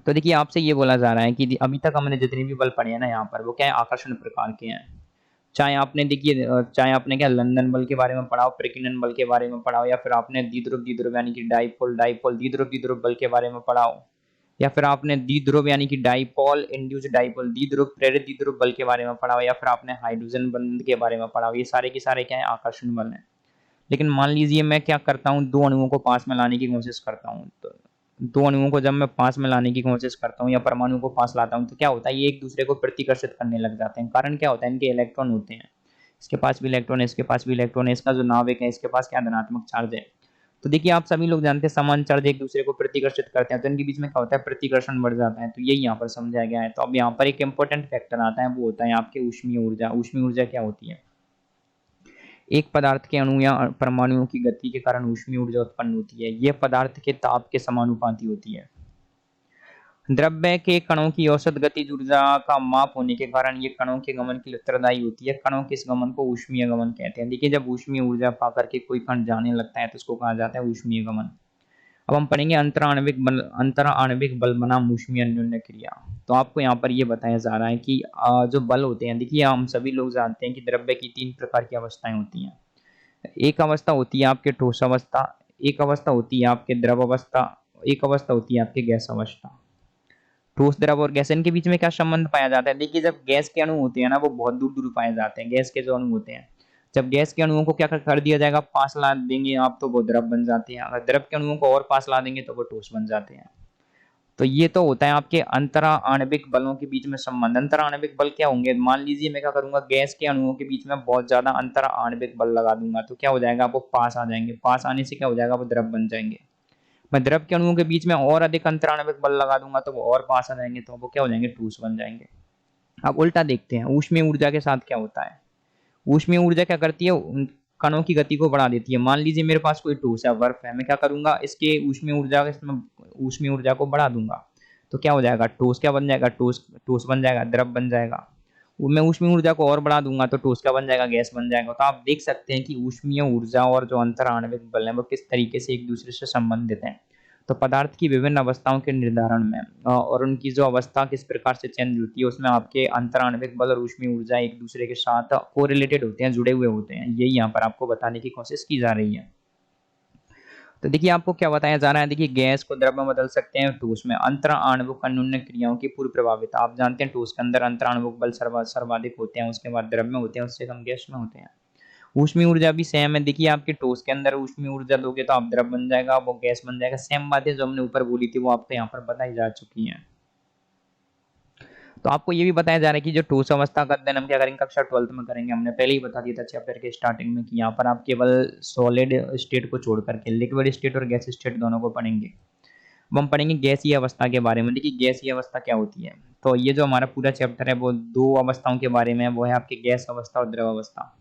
तो देखिए आपसे ये बोला जा रहा है कि अभी तक हमने जितने भी बल पढ़े हैं ना यहाँ पर, वो क्या है, आकर्षण प्रकार के हैं। चाहे आपने देखिए चाहे आपने क्या लंदन बल के बारे में पढ़ा हो, प्रकीर्णन बल के बारे में पढ़ा हो, या फिर आपने द्विध्रुव यानी कि डाइपोल डाइपोल द्विध्रुव बल के बारे में पढ़ा हो, या फिर आपने द्विध्रुव यानी कि डाइपोल इंड्यूस डाइपोल द्विध्रुव प्रेरित द्विध्रुव बल के बारे में पढ़ा हो, या फिर आपने हाइड्रोजन बंध के बारे में पढ़ा हो। ये सारे के सारे क्या है, आकर्षण बल है। लेकिन मान लीजिए मैं क्या करता हूँ, दो अणुओं को पास में लाने की कोशिश करता हूँ। तो दो अणुओं को जब मैं पास में लाने की कोशिश करता हूँ या परमाणु को पास लाता हूँ, तो क्या होता है, ये एक दूसरे को प्रतिकर्षित करने लग जाते हैं। कारण क्या होता है, इनके इलेक्ट्रॉन होते हैं, इसके पास भी इलेक्ट्रॉन है, इसके पास भी इलेक्ट्रॉन है, इसका जो नाभिक है इसके पास क्या धनात्मक चार्ज है। तो देखिए आप सभी लोग जानते हैं समान चार्ज एक दूसरे को प्रतिकर्षित करते हैं, तो इनके बीच में क्या होता है, प्रतिकर्षण बढ़ जाता है। तो यही यहाँ पर समझाया गया है। तो अब यहाँ पर एक इंपॉर्टेंट फैक्टर आता है, वो होता है आपके ऊष्मीय ऊर्जा। ऊष्मीय ऊर्जा क्या होती है, एक पदार्थ के अणु या परमाणुओं की गति के कारण ऊष्मीय ऊर्जा उत्पन्न होती है। यह पदार्थ के ताप के समानुपाती होती है। द्रव्य के कणों की औसत गतिज ऊर्जा का माप होने के कारण ये कणों के गमन के लिए उत्तरदायी होती है। कणों के इस गमन को ऊष्मीय गमन कहते हैं। देखिए जब ऊष्मीय ऊर्जा पाकर के कोई कण जाने लगता है तो उसको कहा जाता है ऊष्मीय गमन। अब हम पढ़ेंगे अंतराण्विक बल बनाम ऊष्मीय अन्योन्य क्रिया। तो आपको यहाँ पर ये बताया जा रहा है कि जो बल होते हैं, देखिए हम सभी लोग जानते हैं कि द्रव्य की 3 प्रकार की अवस्थाएं होती हैं। एक अवस्था होती है आपके ठोस अवस्था, एक अवस्था होती है आपके द्रव अवस्था, एक अवस्था होती है आपके गैस अवस्था। ठोस, द्रव और गैस, इनके बीच में क्या संबंध पाया जाता है, देखिए जब गैस के अणु होते हैं ना वो बहुत दूर दूर पाए जाते हैं। गैस के जो अणु होते हैं, जब गैस के अणुओं को क्या कर दिया जाएगा, पास ला देंगे आप तो वो द्रव बन जाते हैं। अगर द्रव के अणुओं को और पास ला देंगे तो वो ठोस बन जाते हैं। तो ये तो होता है आपके अंतरा आणविक बलों के बीच में संबंध। अंतरा आणविक बल क्या होंगे, मान लीजिए मैं क्या करूंगा, गैस के अणुओं के बीच में बहुत ज्यादा अंतरा आणविक बल लगा दूंगा, तो क्या हो जाएगा, वो पास आ जाएंगे। पास आने से क्या हो जाएगा, वो द्रव बन जाएंगे। मैं द्रव के अणुओं के बीच में और अधिक अंतरा आणविक बल लगा दूंगा तो वो और पास आ जाएंगे, तो वो क्या हो जाएंगे, ठोस बन जाएंगे। अब उल्टा देखते हैं ऊष्मीय ऊर्जा के साथ क्या होता है। ऊष्मीय ऊर्जा क्या करती है, उन कणों की गति को बढ़ा देती है। मान लीजिए मेरे पास कोई ठोस है, बर्फ है, मैं क्या करूंगा, इसके ऊष्मीय ऊर्जा को बढ़ा दूंगा। तो क्या हो जाएगा, ठोस क्या बन जाएगा, ठोस बन जाएगा, द्रव बन जाएगा। मैं ऊष्मीय ऊर्जा को और बढ़ा दूंगा तो ठोस क्या बन जाएगा, गैस बन जाएगा। तो आप देख सकते हैं कि ऊष्मीय ऊर्जा और जो अंतर आणविक बल है वो किस तरीके से एक दूसरे से संबंधित हैं। तो पदार्थ की विभिन्न अवस्थाओं के निर्धारण में और उनकी जो अवस्था किस प्रकार से चेंज होती है उसमें आपके अंतराण्विक बल और ऊष्मीय ऊर्जा एक दूसरे के साथ कोरिलेटेड होते हैं, जुड़े हुए होते हैं। यही यहाँ पर आपको बताने की कोशिश की जा रही है। तो देखिए आपको क्या बताया जा रहा है, देखिए गैस को द्रव में बदल सकते हैं ठोस में अंतराण्विक अन्योन्य क्रियाओं की पूर्व प्रभावित। आप जानते हैं ठोस के अंदर अंतराण्विक बल सर्वाधिक होते हैं, उसके बाद द्रव में होते हैं, उससे कम गैस में होते हैं। ऊष्मीय ऊर्जा भी सेम है। देखिए आपके ठोस के अंदर ऊष्मीय ऊर्जा दोगे तो आप द्रव बन जाएगा, वो गैस बन जाएगा। सेम बातें जो हमने ऊपर बोली थी वो आपको यहाँ पर बताई जा चुकी हैं। तो आपको ये भी बताया जा रहा है कि जो ठोस अवस्था का अध्ययन हम क्या करेंगे, कक्षा 12th में करेंगे। हमने पहले ही बता दिया था चैप्टर के स्टार्टिंग में कि यहाँ पर आप केवल सॉलिड स्टेट को छोड़ करके लिक्विड स्टेट और गैस स्टेट दोनों को पढ़ेंगे। अब हम पढ़ेंगे गैसीय अवस्था के बारे में। देखिए गैसीय अवस्था क्या होती है, तो ये जो हमारा पूरा चैप्टर है वो दो अवस्थाओं के बारे में है, वो है आपकी गैस अवस्था और द्रव अवस्था।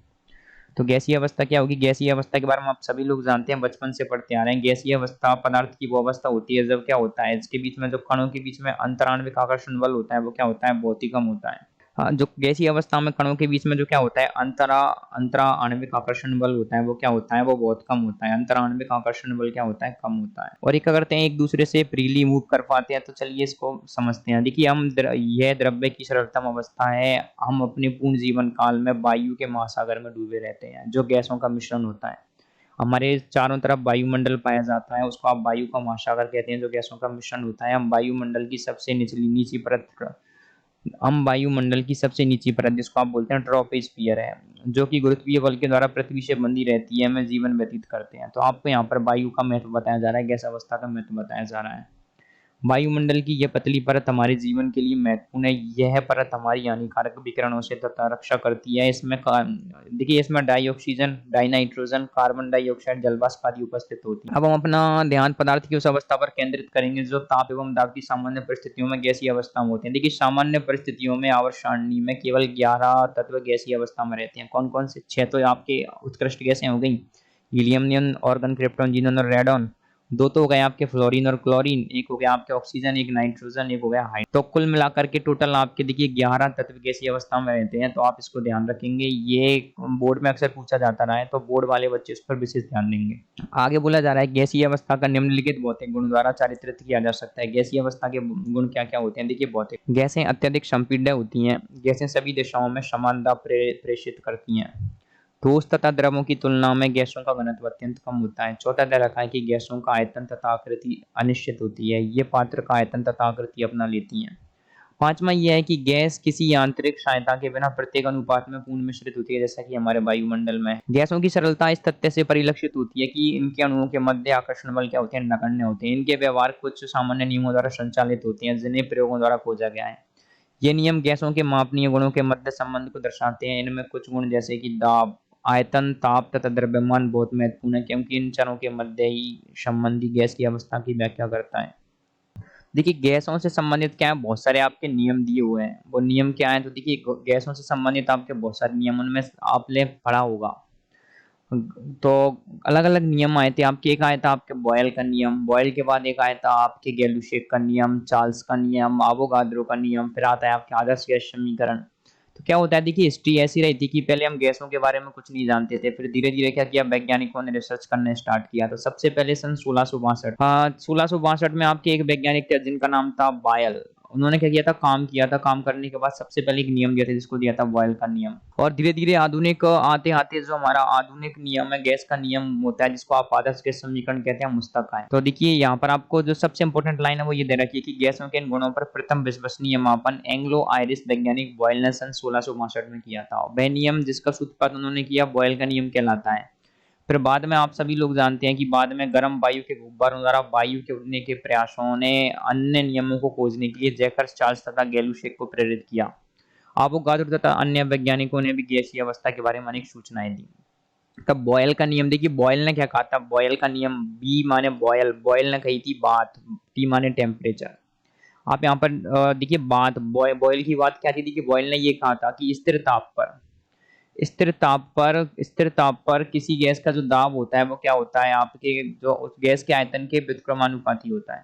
तो गैसीय अवस्था क्या होगी, गैसीय अवस्था के बारे में आप सभी लोग जानते हैं, बचपन से पढ़ते आ रहे हैं। गैसीय अवस्था पदार्थ की वो अवस्था होती है जब क्या होता है, इसके बीच में जो कणों के बीच में अंतराण्विक आकर्षण बल होता है वो क्या होता है, बहुत ही कम होता है। हाँ, जो गैसीय अवस्था में कणों के बीच में जो क्या होता है अंतरा आणविक आकर्षण बल होता है वो क्या होता है, वो बहुत कम होता है। अंतरा आणविक आकर्षण बल क्या होता है, कम होता है। और ये क्या करते हैं, एक दूसरे से फ्रीली मूव कर पाते हैं। तो चलिए इसको समझते हैं। देखिए यह द्रव्य की सरलतम अवस्था है। हम अपने पूर्ण जीवन काल में वायु के महासागर में डूबे रहते हैं, जो गैसों का मिश्रण होता है। हमारे चारों तरफ वायुमंडल पाया जाता है, उसको आप वायु का महासागर कहते हैं, जो गैसों का मिश्रण होता है। हम वायुमंडल की सबसे नीची परत जिसको आप बोलते हैं ट्रोपोस्फियर है, जो कि गुरुत्वीय बल के द्वारा पृथ्वी से बंधी रहती है, में जीवन व्यतीत करते हैं। तो आपको यहाँ पर वायु का महत्व बताया जा रहा है, गैस अवस्था का महत्व बताया जा रहा है। वायुमंडल की यह पतली परत हमारे जीवन के लिए महत्वपूर्ण है। यह परत हमारी हानिकारक विकिरणों से तथा रक्षा करती है। देखिए इसमें डाइऑक्सीजन, डाइनाइट्रोजन, कार्बन डाइऑक्साइड, जलवाष्प आदि उपस्थित होती है। अब हम अपना ध्यान पदार्थ की उस अवस्था पर केंद्रित करेंगे जो ताप एवं दाब की सामान्य परिस्थितियों में गैसीय अवस्था में होते हैं। देखिए सामान्य परिस्थितियों में आवर्त सारणी में केवल 11 तत्व गैसीय अवस्था में रहते हैं। कौन कौन से? 6 तो आपके उत्कृष्ट गैसें हो गई, हीलियम, नियन, ऑर्गन, क्रिप्टॉन, जीनोन और रेडॉन। 2 तो हो गए आपके फ्लोरीन और क्लोरीन, एक हो गया आपके ऑक्सीजन, एक नाइट्रोजन, एक हो गया हाइड्रोजन। तो कुल मिलाकर के टोटल आपके देखिए 11 तत्व गैसीय अवस्था में रहते हैं। तो आप इसको ध्यान रखेंगे, ये बोर्ड में अक्सर पूछा जाता रहा है, तो बोर्ड वाले बच्चे इस पर विशेष ध्यान देंगे। आगे बोला जा रहा है गैसीय अवस्था का निम्नलिखित भौतिक गुण द्वारा चारित्रित किया जा सकता है। गैसीय अवस्था के गुण क्या क्या होते हैं, देखिए भौतिक। गैसें अत्यधिक संपीड्य होती हैं। गैसें सभी दिशाओं में समान दाब प्रेषित करती हैं। ठोस तथा द्रवों की तुलना में गैसों का घनत्व अत्यंत कम होता है। चौथा दे रखा है कि गैसों का आयतन तथा आकृति अनिश्चित होती है, ये पात्र का आयतन तथा आकृति अपना लेती हैं। पांचवा यह है कि गैस किसी यांत्रिक सहायता के बिना प्रत्येक अनुपात में पूर्ण मिश्रित होती है, जैसा कि हमारे वायुमंडल में। गैसों की सरलता इस तथ्य से परिलक्षित होती है कि इनके अणुओं के मध्य आकर्षण बल क्या होते हैं, नगण्य होते हैं। इनके व्यवहार कुछ सामान्य नियमों द्वारा संचालित होते हैं, जिन्हें प्रयोगों द्वारा खोजा गया है। ये नियम गैसों के मापनीय गुणों के मध्य संबंध को दर्शाते हैं। इनमें कुछ गुण जैसे कि दाब, आयतन, ताप तथा द्रव्यमान बहुत महत्वपूर्ण है, क्योंकि इन चरों के मध्य ही संबंधी गैस की अवस्था की व्याख्या करता है। देखिए गैसों से संबंधित क्या है, बहुत सारे आपके नियम दिए हुए हैं। वो नियम क्या है, तो देखिए गैसों से संबंधित आपके बहुत सारे नियम, उनमें आपने पढ़ा होगा। तो अलग अलग नियम आए थे आपके। एक आया था आपके बॉयल का नियम, बॉयल के बाद एक आया था आपके गैलुशेक का नियम, चार्ल्स का नियम, आवोगाद्रो का नियम, फिर आता है आपके आदर्श गैस समीकरण। तो क्या होता है, देखिए हिस्ट्री ऐसी रही थी कि पहले हम गैसों के बारे में कुछ नहीं जानते थे, फिर धीरे धीरे क्या किया, वैज्ञानिकों ने रिसर्च करना स्टार्ट किया। तो सबसे पहले सन 1662, हाँ 1662 में आपके एक वैज्ञानिक थे जिनका नाम था बायल। उन्होंने क्या किया था, काम किया था। काम करने के बाद सबसे पहले एक नियम दिया था जिसको दिया था बॉयल का नियम। और धीरे धीरे आधुनिक आते आते जो हमारा आधुनिक नियम है, गैस का नियम होता है, जिसको आप आदर्श गैस समीकरण कहते हैं, मुस्तक आए। तो देखिए यहाँ पर आपको जो सबसे इंपॉर्टेंट लाइन है वो ये दे रखी है कि गैसों के इन गुणों पर प्रथम विश्वसनीय मापन एंग्लो आयरिश वैज्ञानिक बॉयल ने सन 1662 में किया था। वह नियम जिसका सूत्रपात उन्होंने किया, बॉयल का नियम कहलाता है। फिर बाद में आप सभी लोग जानते हैं कि बाद में गर्म वायु के गुब्बारों द्वारा वायु के उड़ने के प्रयासों ने अन्य नियमों को खोजने के लिए जैकर्स, चार्ल्स तथा गैलुशेक को प्रेरित किया। आवोगाद्रो तथा अन्य वैज्ञानिकों ने भी गैसीय अवस्था के बारे में अनेक सूचनाएं दी। तब बॉयल का नियम, देखिए बॉयल ने क्या कहा था, बॉयल का नियम, बी माने बॉयल, बॉयल ने कही थी बात, टी माने टेम्परेचर। आप यहाँ पर देखिए बात, बॉयल की बात क्या थी, देखिए बॉयल ने ये कहा था कि स्थिर ताप पर किसी गैस का जो दाब होता है वो क्या होता है, आपके जो उस गैस के आयतन के व्युत्क्रमानुपाती होता है।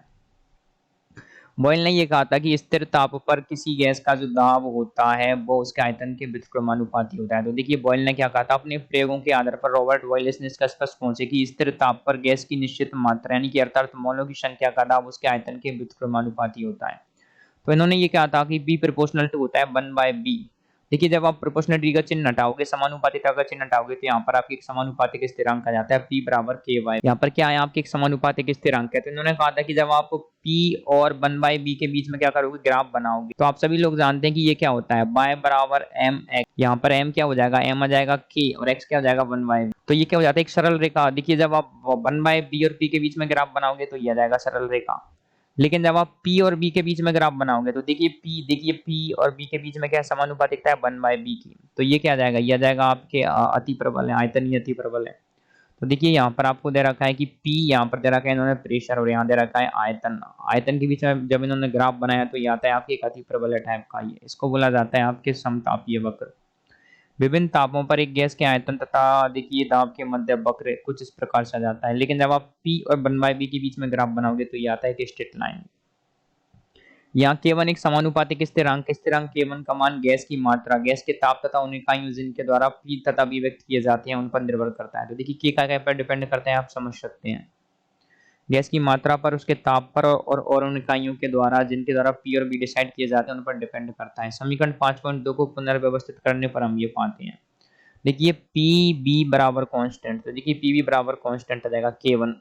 बॉयल ने ये कहा था कि स्थिर ताप पर किसी गैस का जो दाब होता है वो उसके आयतन के व्युत्क्रमानुपाती होता है। तो देखिए बॉयल ने क्या कहा था, अपने प्रयोगों के आधार पर रॉबर्ट बॉयल इस निष्कर्ष पर पहुंचे कि स्थिर ताप पर गैस की निश्चित मात्रा यानी कि अर्थात मोलों की संख्या का दाब उसके आयतन के व्युत्क्रमानुपाती होता है। तो इन्होंने ये कहा था कि बी प्रोपोर्शनल टू होता है 1/b। देखिए जब आप प्रोपोर्शनलिटी का चिन्ह हटाओगे, समानुपातिकता का चिन्ह हटाओगे, तो यहाँ पर आपकी एक समानुपातिक स्थिरांक आ जाता है p बराबर ky। यहाँ पर क्या है, आपके एक समानुपातिक स्थिरांक है। तो इन्होंने कहा था कि जब आप p और 1/b के बीच में क्या करोगे, ग्राफ बनाओगे, तो आप सभी लोग जानते हैं कि ये क्या होता है, y बराबर mx। यहाँ पर m क्या हो जाएगा, m आ जाएगा k और x क्या हो जाएगा 1/b। तो ये क्या हो जाता है, एक सरल रेखा। देखिए जब आप 1/b और p के बीच में ग्राफ बनाओगे तो ये आ जाएगा सरल रेखा। लेकिन जब आप P और B के बीच में ग्राफ बनाओगे तो देखिए P और B के बीच में क्या समानुपातिकता है 1/b की। तो ये क्या आ जाएगा, ये आ जाएगा आपके अति प्रबल है, आयतनीय अति प्रबल है। तो देखिए यहाँ पर आपको दे रखा है कि P यहाँ पर दे रखा है इन्होंने प्रेशर और यहाँ दे रखा है आयतन। आयतन के बीच में जब इन्होंने ग्राफ बनाया तो ये आता है आपके एक अति प्रबल टाइप का। ये इसको बोला जाता है आपके समतापीय वक्र। विभिन्न तापों पर एक गैस के आयतन तथा देखिए दाब के मध्य वक्र कुछ इस प्रकार से आ जाता है। लेकिन जब आप P और 1/b के बीच में ग्राफ बनाओगे तो ये आता है कि स्ट्रेट लाइन। यहाँ केवन एक समानुपातिक स्थिरांक, स्थिरांक केवन का मान गैस की मात्रा, गैस के ताप तथा उन इकाइयों जिनके द्वारा P तथा B व्यक्त किए जाते हैं उन पर निर्भर करता है। तो देखिए K का क्या पर डिपेंड करता है, आप समझ सकते हैं। गैस की मात्रा पर, उसके ताप पर और उन इकाइयों के द्वारा जिनके द्वारा P और B डिसाइड किए जाते हैं उन पर डिपेंड करता है। समीकरण 5.2 को पुनर्व्यवस्थित करने पर हम ये पाते हैं। देखिए Pb बराबर कांस्टेंट, तो देखिए Pb बराबर कांस्टेंट आ जाएगा K1,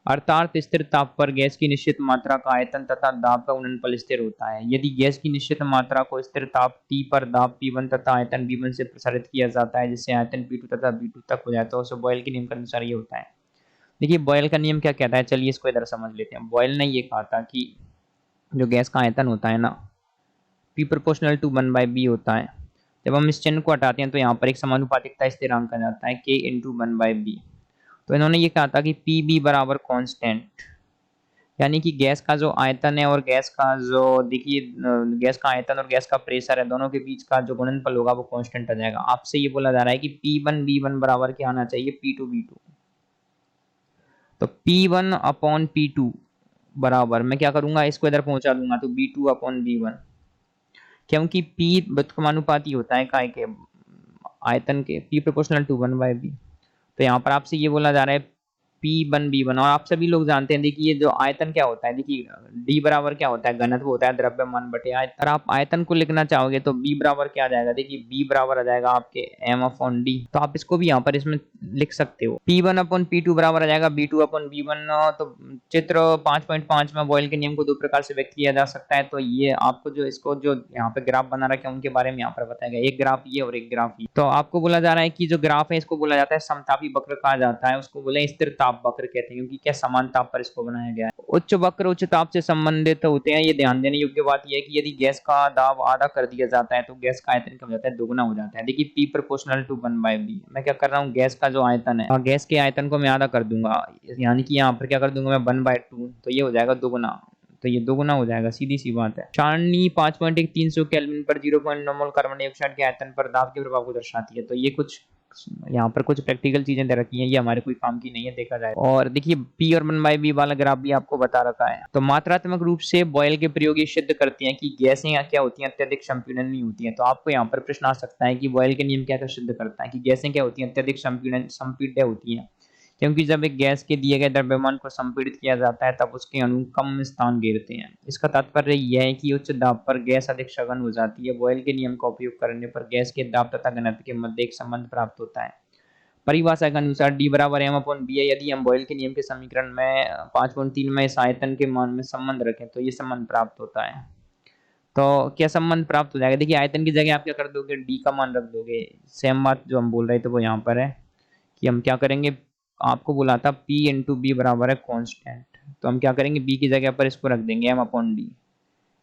अर्थात स्थिर ताप पर गैस की निश्चित मात्रा का आयतन तथा दाब का गुणनफल स्थिर होता है। यदि गैस की निश्चित मात्रा को स्थिर ताप T पर दाब P1 तथा आयतन B1 से प्रसारित किया जाता है जिससे आयतन P2 तथा B2 तक हो जाता है, तो बॉयल के नियम के अनुसार ये होता है। देखिए बॉयल का नियम क्या कहता है, चलिए इसको इधर समझ लेते हैं। बॉयल ने ये कहा था कि जो गैस का आयतन होता है ना, P प्रोपोर्शनल टू 1/b होता है। जब हम इस चिन्ह को हटाते हैं तो यहाँ पर एक समानुपातिकता स्थिरांक आ जाता है K इंटू 1/b। तो इन्होंने ये कहा था कि Pb बराबर कांस्टेंट, यानी कि गैस का जो आयतन है और गैस का जो देखिए गैस का आयतन और गैस का प्रेशर है, दोनों के बीच का जो गुणनफल होगा वो कांस्टेंट आ जाएगा। आपसे ये बोला जा रहा है कि P1B1 बराबर क्या आना चाहिए, P2B2। तो P1 अपॉन P2 बराबर मैं क्या करूंगा, इसको इधर पहुंचा दूंगा तो B2 अपॉन B1, क्योंकि P व्युत्क्रमानुपाती होता है काय के आयतन के, P प्रोपोर्शनल टू 1/b। तो यहाँ पर आपसे ये बोला जा रहा है P1B1, और आप सभी लोग जानते हैं देखिए जो आयतन क्या होता है, देखिए D बराबर क्या होता है, घनत्व होता है द्रव्यमान बटे आयतन। अगर आप आयतन को लिखना चाहोगे तो B बराबर क्या आ जाएगा, देखिए B बराबर आ जाएगा आपके m/d। तो आप इसको भी यहाँ पर इसमें लिख सकते हो। P1 अपॉन P2 बराबर आ जाएगा B2 अपॉन B1। तो चित्र 5.5 में बॉयल के नियम को दो प्रकार से व्यक्त किया जा सकता है। तो ये आपको जो इसको जो यहाँ पे ग्राफ बना रखे हैं उनके बारे में यहाँ पर बताया गया, एक ग्राफ ये और एक ग्राफ ये। तो आपको बोला जा रहा है कि जो ग्राफ है इसको बोला जाता है समतापी वक्र कहा जाता है, उसको बोले स्थिर ताप वक्र कहते हैं क्योंकि क्या समान ताप पर इसको बनाया गया है। उच्च वक्र उच्च ताप से संबंधित होते हैं। ये ध्यान देने योग्य बात यह है कि यदि गैस का दाब आधा कर दिया जाता है तो गैस का आयतन क्या हो जाता है, दोगुना हो जाता है। देखिए P प्रोपोर्शनल टू 1/b, मैं क्या कर रहा हूँ, गैस का जो आयतन है गैस के आयतन को मैं आधा कर दूंगा, यानी कि यहाँ पर क्या कर दूंगा मैं 1/2, तो ये हो जाएगा दोगुना। तो ये दोगुना हो जाएगा, सीधी सी बात है। सारणी 5.1 300 केल्विन पर 0.9 मोल कार्बन डाइऑक्साइड के आयतन पर दाब के प्रभाव को दर्शाती है। तो ये कुछ यहाँ पर कुछ प्रैक्टिकल चीजें दे रखी हैं, ये हमारे कोई काम की नहीं है देखा जाए। और देखिए P और 1/b वाला ग्राफ भी आपको बता रखा है। तो मात्रात्मक रूप से बॉयल के प्रयोग ये सिद्ध करते हैं कि गैसें क्या होती हैं, अत्यधिक संपीड़न नहीं होती हैं। तो आपको यहाँ पर प्रश्न आ सकता है कि बॉयल के नियम क्या क्या सिद्ध करता है कि गैसें क्या होती हैं, अत्यधिक संपीड्य होती हैं, क्योंकि जब एक गैस के दिए गए द्रव्यमान को संपीड़ित किया जाता है तब उसके अणु कम स्थान घेरते हैं। इसका तात्पर्य यह है कि उच्च दाब पर गैस अधिक सघन हो जाती है। बॉयल के नियम का उपयोग करने पर गैस के दाब तथा घनत्व के मध्य एक संबंध प्राप्त होता है। परिभाषा के अनुसार D बराबर m/b है। यदि हम बॉयल के नियम के समीकरण में 5.3 में इस आयतन के मान में संबंध रखें तो ये संबंध प्राप्त होता है। तो क्या संबंध प्राप्त हो जाएगा, देखिए आयतन की जगह आप क्या कर दोगे, D का मान रख दोगे। सेम बात जो हम बोल रहे थे वो यहाँ पर है कि हम क्या करेंगे, आपको बोला था P इंटू बी बराबर है कांस्टेंट, तो हम क्या करेंगे B की जगह पर इसको रख देंगे m/d।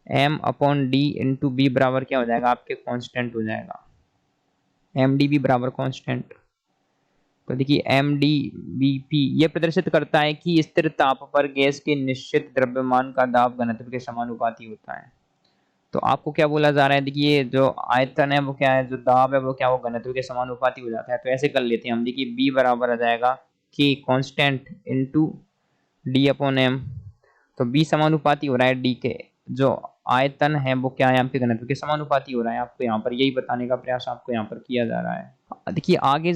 m/d इंटू बी बराबर क्या हो जाएगा आपके कांस्टेंट हो जाएगा, mdb बराबर कांस्टेंट। तो देखिए MdBp ये प्रदर्शित करता है कि स्थिर ताप पर गैस के निश्चित द्रव्यमान का दाब घनत्व के समानुपाती होता है। तो आपको क्या बोला जा रहा है, देखिए जो आयतन है वो क्या है, जो दाब है वो क्या, वो घनत्व के समानुपाती हो जाता है। तो ऐसे कर लेते हैं हम, देखिए B बराबर आ जाएगा K constant into D upon M। तो B समानुपाती हो रहा है D के, जो आयतन है वो क्या है, आपके घनत्व के समानुपाती हो रहा है। आपको यहाँ पर यही बताने का प्रयास आपको यहाँ पर किया जा रहा है। देखिए आगे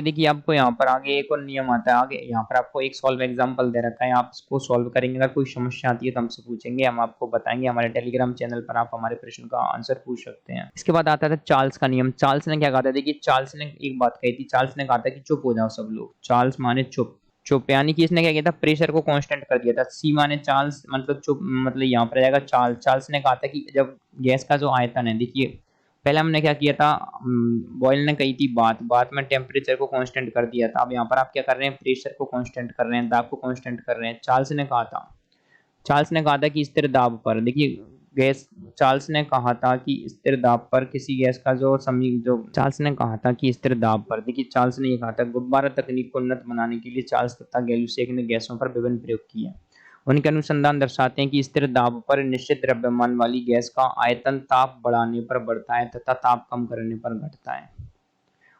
देखिए आपको यहाँ पर आगे एक और नियम आता है। आगे यहाँ पर आपको एक सॉल्व एग्जांपल दे रखा है, आप इसको सॉल्व करेंगे। अगर कोई समस्या आती है तो हमसे पूछेंगे, हम आपको बताएंगे। हमारे टेलीग्राम चैनल पर आप हमारे प्रश्न का आंसर पूछ सकते हैं। इसके बाद आता था चार्ल्स का नियम। चार्ल्स ने क्या कहा था, देखिए चार्ल्स ने एक बात कही थी। चार्ल्स ने कहा था कि चुप हो जाओ सब लोग। चार्ल्स माने चुप। चुप यानी कि इसने क्या किया था, प्रेशर को कांस्टेंट कर दिया था। सी माने चार्ल्स मतलब चुप, मतलब यहाँ पर जाएगा चार्ल्स। चार्ल्स ने कहा था कि जब गैस का जो आयतन है, देखिए पहले हमने क्या किया था, बॉयल ने कही थी बात में टेम्परेचर को कांस्टेंट कर दिया था। अब यहाँ पर आप क्या कर रहे हैं, प्रेशर को कांस्टेंट कर रहे हैं, दाब को कांस्टेंट कर रहे हैं। चार्ल्स ने कहा था कि स्थिर दाब पर, देखिए गैस, चार्ल्स ने कहा था कि स्थिर दाब पर किसी गैस का जो चार्ल्स ने कहा था कि स्थिर दाब पर, देखिए चार्ल्स ने ये कहा था। गुब्बारा तकनीक को उन्नत बनाने के लिए चार्ल्स तथा गैल्यूसेक ने गैसों पर विभिन्न प्रयोग किए। उनके अनुसंधान दर्शाते हैं कि स्थिर दाब पर निश्चित द्रव्यमान वाली गैस का आयतन ताप बढ़ाने पर बढ़ता है तथा ताप कम करने पर घटता है।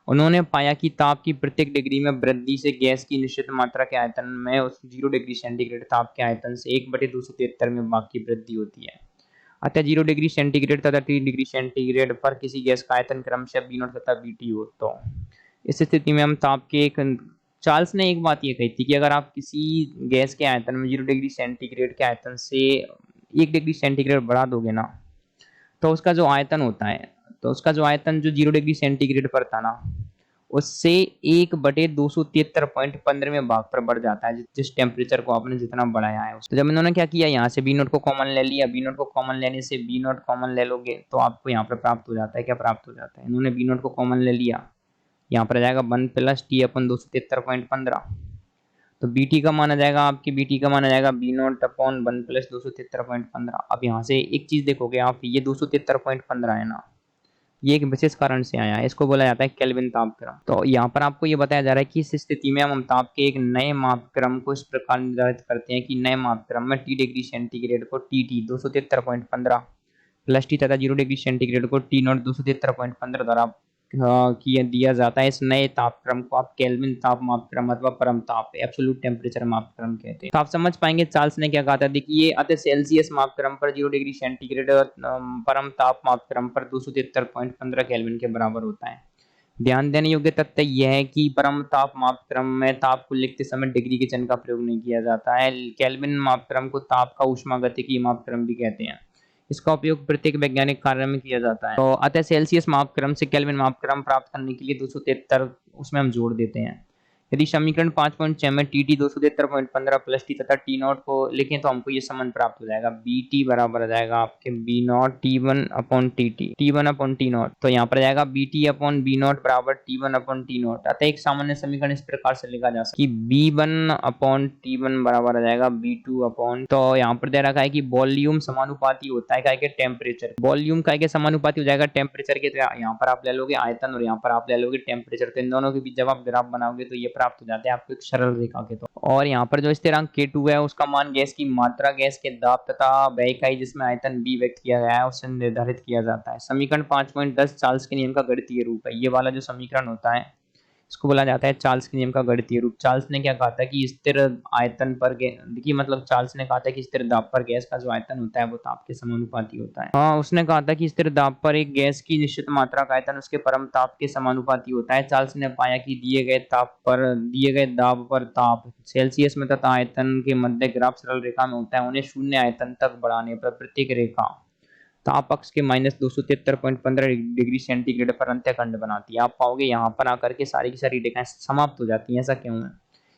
उन्होंने पाया कि ताप की प्रत्येक डिग्री में वृद्धि से गैस की निश्चित मात्रा के आयतन में उस 0 डिग्री सेंटीग्रेड ताप के आयतन से 1/273 में भाग की वृद्धि होती है। अतः 0 डिग्री सेंटीग्रेड तथा 3 डिग्री सेंटीग्रेड पर किसी गैस का आयतन क्रमशः B0 तथा BT हो तो इस स्थिति में हम ताप के एक, चार्ल्स ने एक बात ये कही थी कि अगर आप किसी गैस के आयतन में 0 डिग्री सेंटीग्रेड के आयतन से 1 डिग्री सेंटीग्रेड बढ़ा दोगे ना, तो उसका जो आयतन होता है, तो उसका जो आयतन जो 0 डिग्री सेंटीग्रेड पर था ना, उससे 1/273.15 में भाग पर बढ़ जाता है, जिस टेम्परेचर को आपने जितना बढ़ाया है। तो जब इन्होंने क्या किया, यहाँ से B0 को कॉमन ले लिया। B0 को कॉमन लेने से B0 कॉमन ले लोगे तो आपको यहाँ पर प्राप्त हो जाता है, क्या प्राप्त हो जाता है, इन्होंने B0 को कॉमन ले लिया, यहाँ पर आ जाएगा 1 + T/273.15। तो BT का मान आ जाएगा, आपकी BT का मान आ जाएगा B0/1 + 273.15। अब यहाँ से एक चीज देखोगे आप, ये 273.15 है ना, ये एक विशेष कारण से आया है, इसको बोला जाता है केल्विन तापक्रम। तो यहाँ पर आपको ये बताया जा रहा है कि इस स्थिति में हम ताप के एक नए मापक्रम को इस प्रकार निर्धारित करते हैं कि नए मापक्रम में T डिग्री सेंटीग्रेड को TT 273.15 प्लस T तथा 0 डिग्री सेंटीग्रेड को T0 273.15 द्वारा किया दिया जाता है। इस नए तापक्रम को आप केल्विन ताप मापक्रम अथवा परम ताप एब्सोल्यूट टेम्परेचर मापक्रम कहते हैं। तो आप समझ पाएंगे चार्ल्स ने क्या कहा था। देखिए अतः सेल्सियस मापक्रम पर 0 डिग्री सेंटीग्रेड और परम ताप मापक्रम पर 273.15 केल्विन के बराबर होता है। ध्यान देने योग्य तथ्य यह है कि परम ताप मापक्रम में ताप को लिखते समय डिग्री के चिन्ह का प्रयोग नहीं किया जाता है। केल्विन मापक्रम को ताप का ऊष्मागतिकीय मापक्रम भी कहते हैं। इसका उपयोग प्रत्येक वैज्ञानिक कार्य में किया जाता है। तो अतः सेल्सियस मापक्रम से केल्विन मापक्रम प्राप्त करने के लिए 273 उसमें हम जोड़ देते हैं। यदि समीकरण 5.6 में TT 273.15 प्लस T तथा T0 को लिखें तो हमको ये संबंध प्राप्त हो जाएगा। BT बराबर आ जाएगा आपके B0 T1/TT, T1/T0। तो यहाँ पर जाएगा BT/B0 बराबर T1/T0। अतः एक सामान्य समीकरण इस प्रकार से लिखा जा सकता है कि B1/T1 बराबर आ जाएगा B2 तो यहाँ पर दे रखा है कि वॉल्यूम समानुपाती होता है काय के टेम्परेचर। वॉल्यूम काय के समानुपाती हो जाएगा टेम्परेचर के। तो यहाँ पर आप ले लोगे आयतन और यहाँ पर आप ले लोगे टेम्परेचर। तो इन दोनों के बीच जब आप ग्राफ बनाओगे तो ये प्राप्त हो जाते हैं आपको एक सरल रेखा के। तो और यहाँ पर जो स्थिरांक K2 है उसका मान गैस की मात्रा, गैस के दाब तथा वह इकाई जिसमें आयतन B व्यक्त किया गया है उससे निर्धारित किया जाता है। समीकरण 5.10 चार्ल्स के नियम का गणितीय रूप है। ये वाला जो समीकरण होता है इसको बोला जाता है चार्ल्स के नियम का गणितीय रूप। चार्ल्स ने क्या कहा था कि स्थिर आयतन पर, देखिए मतलब चार्ल्स ने कहा था कि स्थिर दाब पर गैस का जो आयतन होता है वो ताप के समानुपाती होता है। हाँ, उसने कहा था कि स्थिर दाब पर एक गैस की निश्चित मात्रा का आयतन उसके परम ताप के समानुपाती होता है। चार्ल्स ने पाया कि दिए गए दाब पर ताप सेल्सियस में तथा आयतन के मध्य ग्राफ सरल रेखा में होता है। उन्हें शून्य आयतन तक बढ़ाने पर प्रत्येक रेखा ताप अक्ष के -273.15 डिग्री सेंटीग्रेड पर अंत्यखंड बनाती है। आप पाओगे यहाँ पर आकर के सारी की सारी रेखाएं समाप्त हो जाती हैं। ऐसा क्यों है?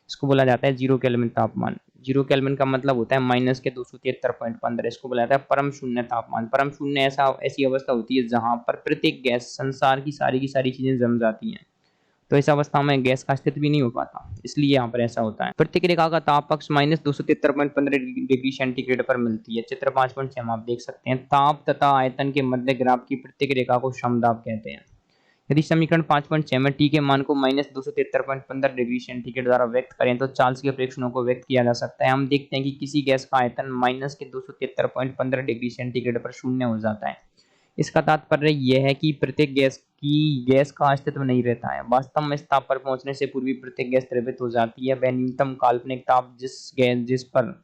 इसको बोला जाता है 0 केल्विन तापमान। 0 केल्विन का मतलब होता है -273.15। इसको बोला जाता है परम शून्य तापमान। परम शून्य ऐसी अवस्था होती है जहां पर प्रत्येक गैस, संसार की सारी चीजें जम जाती हैं। तो इस अवस्था में गैस का अस्तित्व भी नहीं हो पाता, इसलिए यहाँ पर ऐसा होता है। प्रत्येक रेखा का ताप अक्ष -273.15 डिग्री सेंटीग्रेड पर मिलती है। चित्र 5.6 में आप देख सकते हैं। ताप तथा आयतन के मध्य ग्राफ की प्रत्येक रेखा को समदाब कहते हैं। यदि समीकरण 5.6 में T के मान को -273.15 डिग्री सेंटीग्रेड द्वारा व्यक्त करें तो चार्ल्स के प्रेक्षणों को व्यक्त किया जा सकता है। हम देखते हैं कि किसी गैस का आयतन -273.15 डिग्री सेंटीग्रेड पर शून्य हो जाता है। इसका तात्पर्य यह है कि प्रत्येक गैस का अस्तित्व नहीं रहता है। वास्तव में इस ताप पर पहुंचने से पूर्व प्रत्येक गैस द्रवित हो जाती है। वह न्यूनतम काल्पनिक ताप जिस पर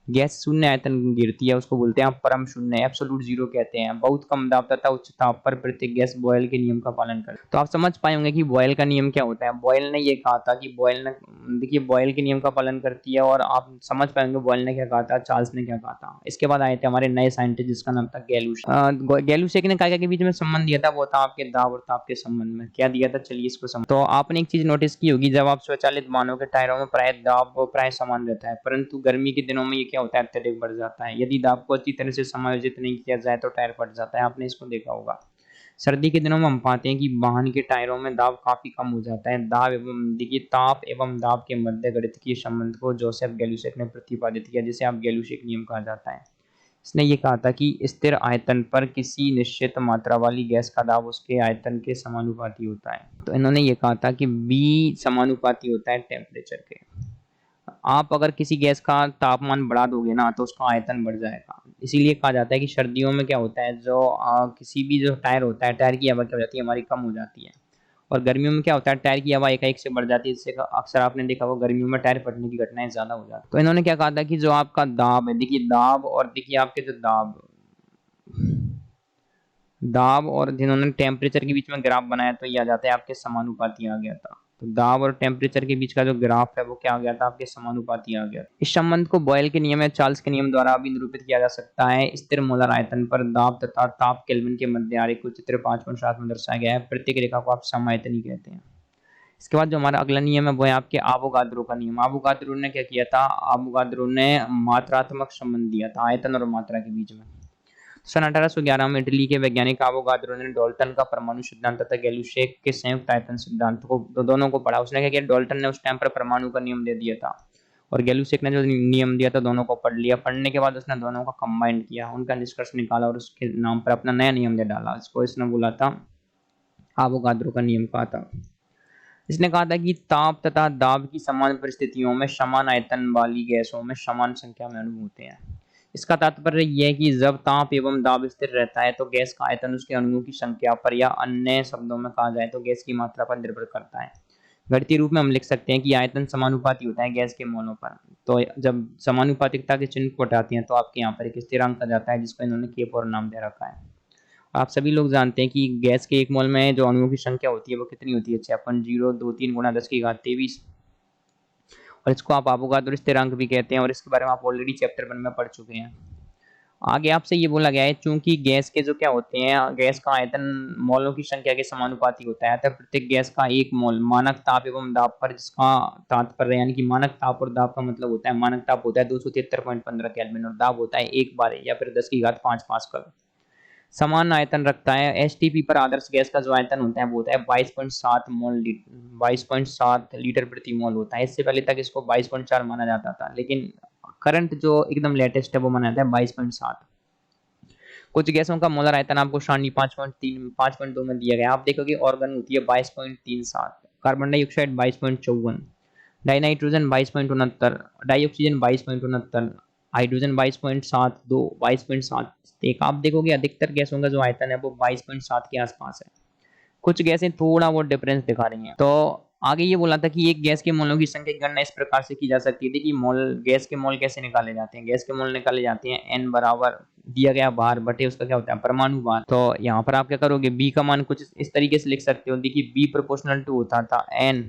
गैस शून्य आयतन गिरती है उसको बोलते हैं परम शून्य, एब्सोल्यूट जीरो कहते हैं। बहुत कम दाब तथा उच्च ताप पर प्रत्येक गैस बॉयल के नियम का पालन करती है। तो आप समझ पाए होंगे कि बॉयल का नियम क्या होता है। बॉयल ने ये कहा था कि बॉयल ने देखिए बॉयल के नियम का पालन करती है, और आप समझ पाएंगे बॉयल ने क्या कहा था, चार्ल्स ने क्या कहा था। इसके बाद आए थे हमारे नए साइंटिस्ट जिसका नाम था गैलूश। गैलूसेक ने क्या के बीच में संबंध दिया था, वो था आपके दाब और ताप के संबंध में। क्या दिया था, चलिए इसको समझ। तो आपने एक चीज नोटिस की होगी, जब आप स्वचालित वाहनों के टायरों में प्राय दाब प्राय समान रहता है, परंतु गर्मी के दिनों में ये क्या होता है, अत्यधिक बढ़ जाता है। यदि दाब को अच्छी तरह से समायोजित नहीं किया जाए तो टायर फट जाता है, आपने इसको देखा होगा। सर्दी के दिनों में हम पाते हैं कि वाहन के टायरों में दाब काफी कम हो जाता है। दाब एवं देखिए ताप एवं दाब के मध्य गणितीय संबंध को जोसेफ गैलूसेक ने प्रतिपादित किया, जिसे आप गैलूसेक नियम कहा जाता है। इसने ये कहा था कि स्थिर आयतन पर किसी निश्चित मात्रा वाली गैस का दाब उसके आयतन के समानुपाती होता है। तो इन्होंने ये कहा था कि बी समानुपाती होता है टेम्परेचर के। आप अगर किसी गैस का तापमान बढ़ा दोगे ना तो उसका आयतन बढ़ जाएगा। इसीलिए कहा जाता है कि सर्दियों में क्या होता है, जो किसी भी जो टायर होता है, टायर की हवा क्या हो जाती है, हमारी कम हो जाती है। और गर्मियों में क्या होता है, टायर की हवा एकाएक से बढ़ जाती है, जिससे अक्सर आपने देखा होगा गर्मियों में टायर फटने की घटनाएं ज्यादा हो जाती है। तो इन्होंने क्या कहा था कि जो आपका दाब है, देखिए दाब और देखिए आपके जो दाब दाब और जिन्होंने टेम्परेचर के बीच में ग्राफ बनाया तो ये आ जाता है आपके समानुपाती आ गया था। तो दाब और टेम्परेचर के बीच का जो ग्राफ है वो क्या आ गया था, आपके समानुपाती आ गया। इस संबंध को बॉयल के नियम या चार्ल्स के नियम द्वारा भी निरूपित किया जा सकता है। स्थिर मोलर आयतन पर दाब तथा ताप केल्विन के मध्य आरेख को चित्र 5.7 में दर्शाया गया है। प्रत्येक रेखा को आप समायतनी कहते हैं। इसके बाद जो हमारा अगला नियम है वो है आपके आवोगाद्रो का नियम। आवोगाद्रो ने क्या किया था, आवोगाद्रो ने मात्रात्मक संबंध दिया था आयतन और मात्रा के बीच में। सन 1811 में इटली के वैज्ञानिक आवोगाद्रो ने डाल्टन का परमाणु सिद्धांत तथा गैलूसेक के संयुक्त आयतन सिद्धांत को दोनों को पढ़ा। उसने क्या किया, डाल्टन ने उस टाइम पर परमाणु का नियम दे दिया था और गैलूसेक ने जो नियम दिया था दोनों को पढ़ लिया। पढ़ने के बाद उसने दोनों का कंबाइंड किया, उनका निष्कर्ष निकाला और उसके नाम पर अपना नया नियम दे डाला। इसको इसने बोला था आवोगाद्रो का नियम कहा था। इसने कहा था कि ताप तथा दाब की समान परिस्थितियों में समान आयतन वाली गैसों में समान संख्या में अणु होते हैं। इसका तात्पर्य यह है कि जब ताप एवं दाब स्थिर रहता है तो गैस का आयतन उसके अणुओं की संख्या पर, या अन्य शब्दों में कहा जाए तो गैस की मात्रा पर निर्भर करता है। गणितीय रूप में हम लिख सकते हैं कि आयतन समानुपाती होता है गैस के मोलों पर। तो जब समानुपातिकता के चिन्ह को हटाते हैं तो आपके यहाँ पर एक स्थिरांक आ जाता है जिसको इन्होंने के फॉर नाम दे रखा है। आप सभी लोग जानते हैं कि गैस के एक मोल में जो अणुओं की संख्या होती है वो कितनी होती है, 6.023 गुणा 10⁻23। और इसको आप अवोगाद्रो स्थिरांक भी कहते हैं और इसके बारे में आप ऑलरेडी चैप्टर 1 में पढ़ चुके हैं। आगे आपसे ये बोला गया है चूंकि गैस के जो क्या होते हैं, गैस का आयतन मोलों की संख्या के समानुपाती होता है, तब प्रत्येक गैस का एक मोल मानक ताप एवं दाब पर, जिसका तात्पर्य यानी कि मानक ताप और दाब का मतलब होता है, मानक ताप होता है 273.15 केल्विन और दाब होता है 1 बार या फिर 10⁻5 पास्कल, समान आयतन रखता है। एसटीपी पर आदर्श गैस का जो आयतन होता है वो होता है 22.7 लीटर प्रति मोल होता है। इससे पहले तक इसको 22.4 माना जाता था, लेकिन करंट जो एकदम लेटेस्ट है वो माना जाता है 22.7। कुछ गैसों का मोलर आयतन आपको सारणी 5.2 में दिया गया। आप देखोगे ऑर्गन होती है 22.37, carbon dioxide 22.54, di nitrogen 22.69, di oxygen 22.69, hydrogen 22.72, 22.71। आप देखोगे अधिकतर गैसों का जो आयतन है वो 22.7 के आसपास है। कुछ गैसें थोड़ा बहुत डिफरेंस दिखा रही हैं। तो आगे ये बोला था कि एक गैस के मोलों की संख्या की गणना इस प्रकार से की जा सकती थी कि मोल, गैस के मोल कैसे निकाले जाते हैं। गैस के मोल निकाले जाते हैं n बराबर दिया गया भार बटे उसका क्या होता है, परमाणु भार। तो यहाँ पर आप क्या करोगे, b का मान कुछ इस तरीके से लिख सकते हो। देखिए b प्रोपोर्शनल टू होता था n,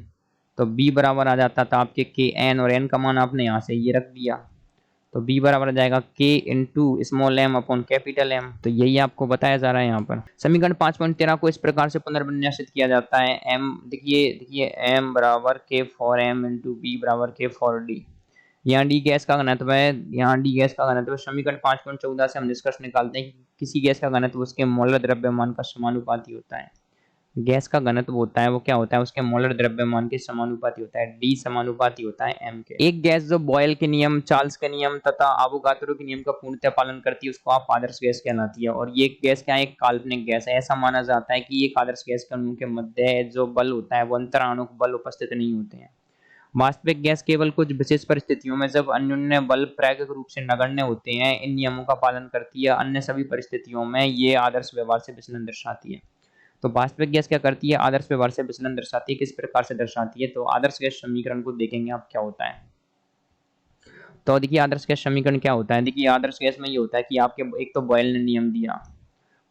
तो b बराबर आ जाता था आपके kn, और n का मान आपने यहाँ से ये रख दिया, तो b बराबर आ जाएगा k into small m upon capital M। तो यही आपको बताया जा रहा है यहाँ पर। समीकरण 5.13 को इस प्रकार से पुनर्विन्यासित किया जाता है। m देखिए m बराबर k for m into b बराबर k फॉर d। यहाँ d गैस का घनत्व है, यहाँ d गैस का घनत्व। समीकरण 5.14 से हम निष्कर्ष निकालते हैं कि किसी गैस का घनत्व उसके मोलर द्रव्यमान का समानुपाती होता है। गैस का घनत्व होता है वो क्या होता है, उसके मोलर द्रव्यमान के समानुपाती होता है, डी समानुपाती होता है एम के। एक गैस जो बॉयल के नियम, चार्ल्स के नियम तथा आवोगाद्रो के नियम का पूर्णतः पालन करती है उसको आप आदर्श गैस कहलाती है। और ये गैस क्या है, एक काल्पनिक गैस है। ऐसा माना जाता है कि एक आदर्श गैस के अणु के मध्य जो बल होता है वो अंतराणुक बल उपस्थित नहीं होते हैं। वास्तविक गैस केवल कुछ विशेष परिस्थितियों में जब अन्योन्य बल प्रायोगिक रूप से नगण्य होते हैं इन नियमों का पालन करती है। अन्य सभी परिस्थितियों में ये आदर्श व्यवहार से विचलन दर्शाती है। तो वास्तविक गैस क्या करती है, आदर्श व्यवहार से विचलन दर्शाती है। किस प्रकार से दर्शाती है, तो आदर्श गैस समीकरण को देखेंगे आप क्या होता है। तो देखिए आदर्श गैस समीकरण क्या होता है। देखिए आदर्श गैस में ये होता है कि आपके एक तो बॉयल ने नियम दिया।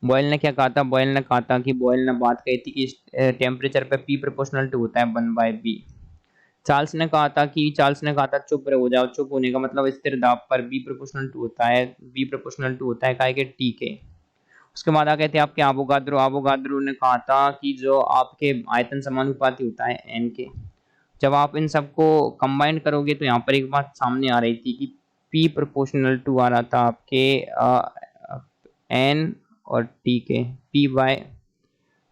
बॉयल ने क्या कहा था, बॉयल ने कहा था कि बॉयल ने बात कही थी कि टेम्परेचर पे P प्रोपोर्शनल टू होता है 1/B। चार्ल्स ने कहा था चुप हो जाओ। चुप होने का मतलब स्थिर दाब पर B प्रोपोर्शनल टू होता है। B प्रोपोर्शनल टू होता है काय के T के। उसके बाद आ गए थे आपके एवोगाद्रो। एवोगाद्रो ने कहा था कि जो आपके आयतन समानुपाती होता है N के। जब आप इन सबको कंबाइन करोगे तो यहाँ पर एक बात सामने आ रही थी कि P प्रोपोर्शनल टू आ रहा था आपके N और T के, P by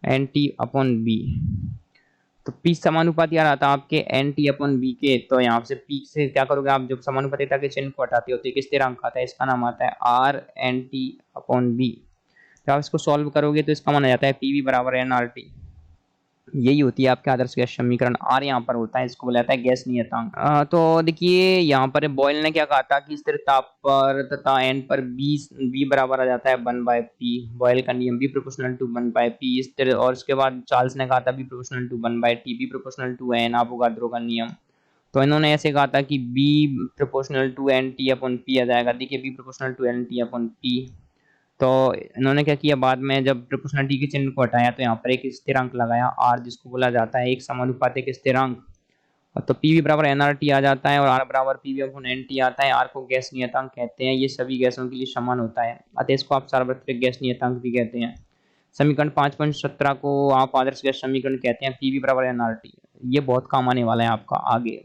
N T upon B. तो P समानुपाती आ रहा था आपके एन टी अपॉन बी के। तो यहाँ से P से क्या करोगे आप, जब समानुपातिता के चिन्ह को हटाते हो तो एक स्थिरांक आता है, इसका नाम आता है R N T upon B. जब आप इसको सॉल्व करोगे तो इसका मान आ जाता है पी वी बराबर एन आर टी। यही होती है आपके आदर्श गैस समीकरण। आर यहाँ पर होता है, इसको बोला जाता है गैस नियतांक। तो देखिए यहाँ पर बॉयल ने क्या कहा था कि स्थिर ताप पर तथा एन पर बी बराबर आ जाता है 1/P। बॉयल का नियम बी प्रोपोर्शनल टू 1/P स्थिर। और उसके बाद चार्ल्स ने कहा था B proportional to 1/T, B proportional to N, Avogadro का नियम। तो इन्होंने ऐसे कहा था कि B proportional to N T upon P आ जाएगा। देखिए B proportional to N T upon P. तो इन्होंने क्या किया, बाद में जब प्रोपोर्शनलिटी के चिन्ह को हटाया तो यहाँ पर एक स्थिरांक लगाया आर, जिसको बोला जाता है एक समानुपातिक स्थिरांक। तो पी वी बराबर एन आर टी आ जाता है और आर बराबर P V upon N T आता है। आर को गैस नियतांक कहते हैं, ये सभी गैसों के लिए समान होता है, अतः इसको आप सार्वत्रिक गैस नियतांक भी कहते हैं। समीकरण 5.17 को आप आदर्श गैस समीकरण कहते हैं, पी वी बराबर एन आर टी। ये बहुत काम आने वाला है आपका आगे,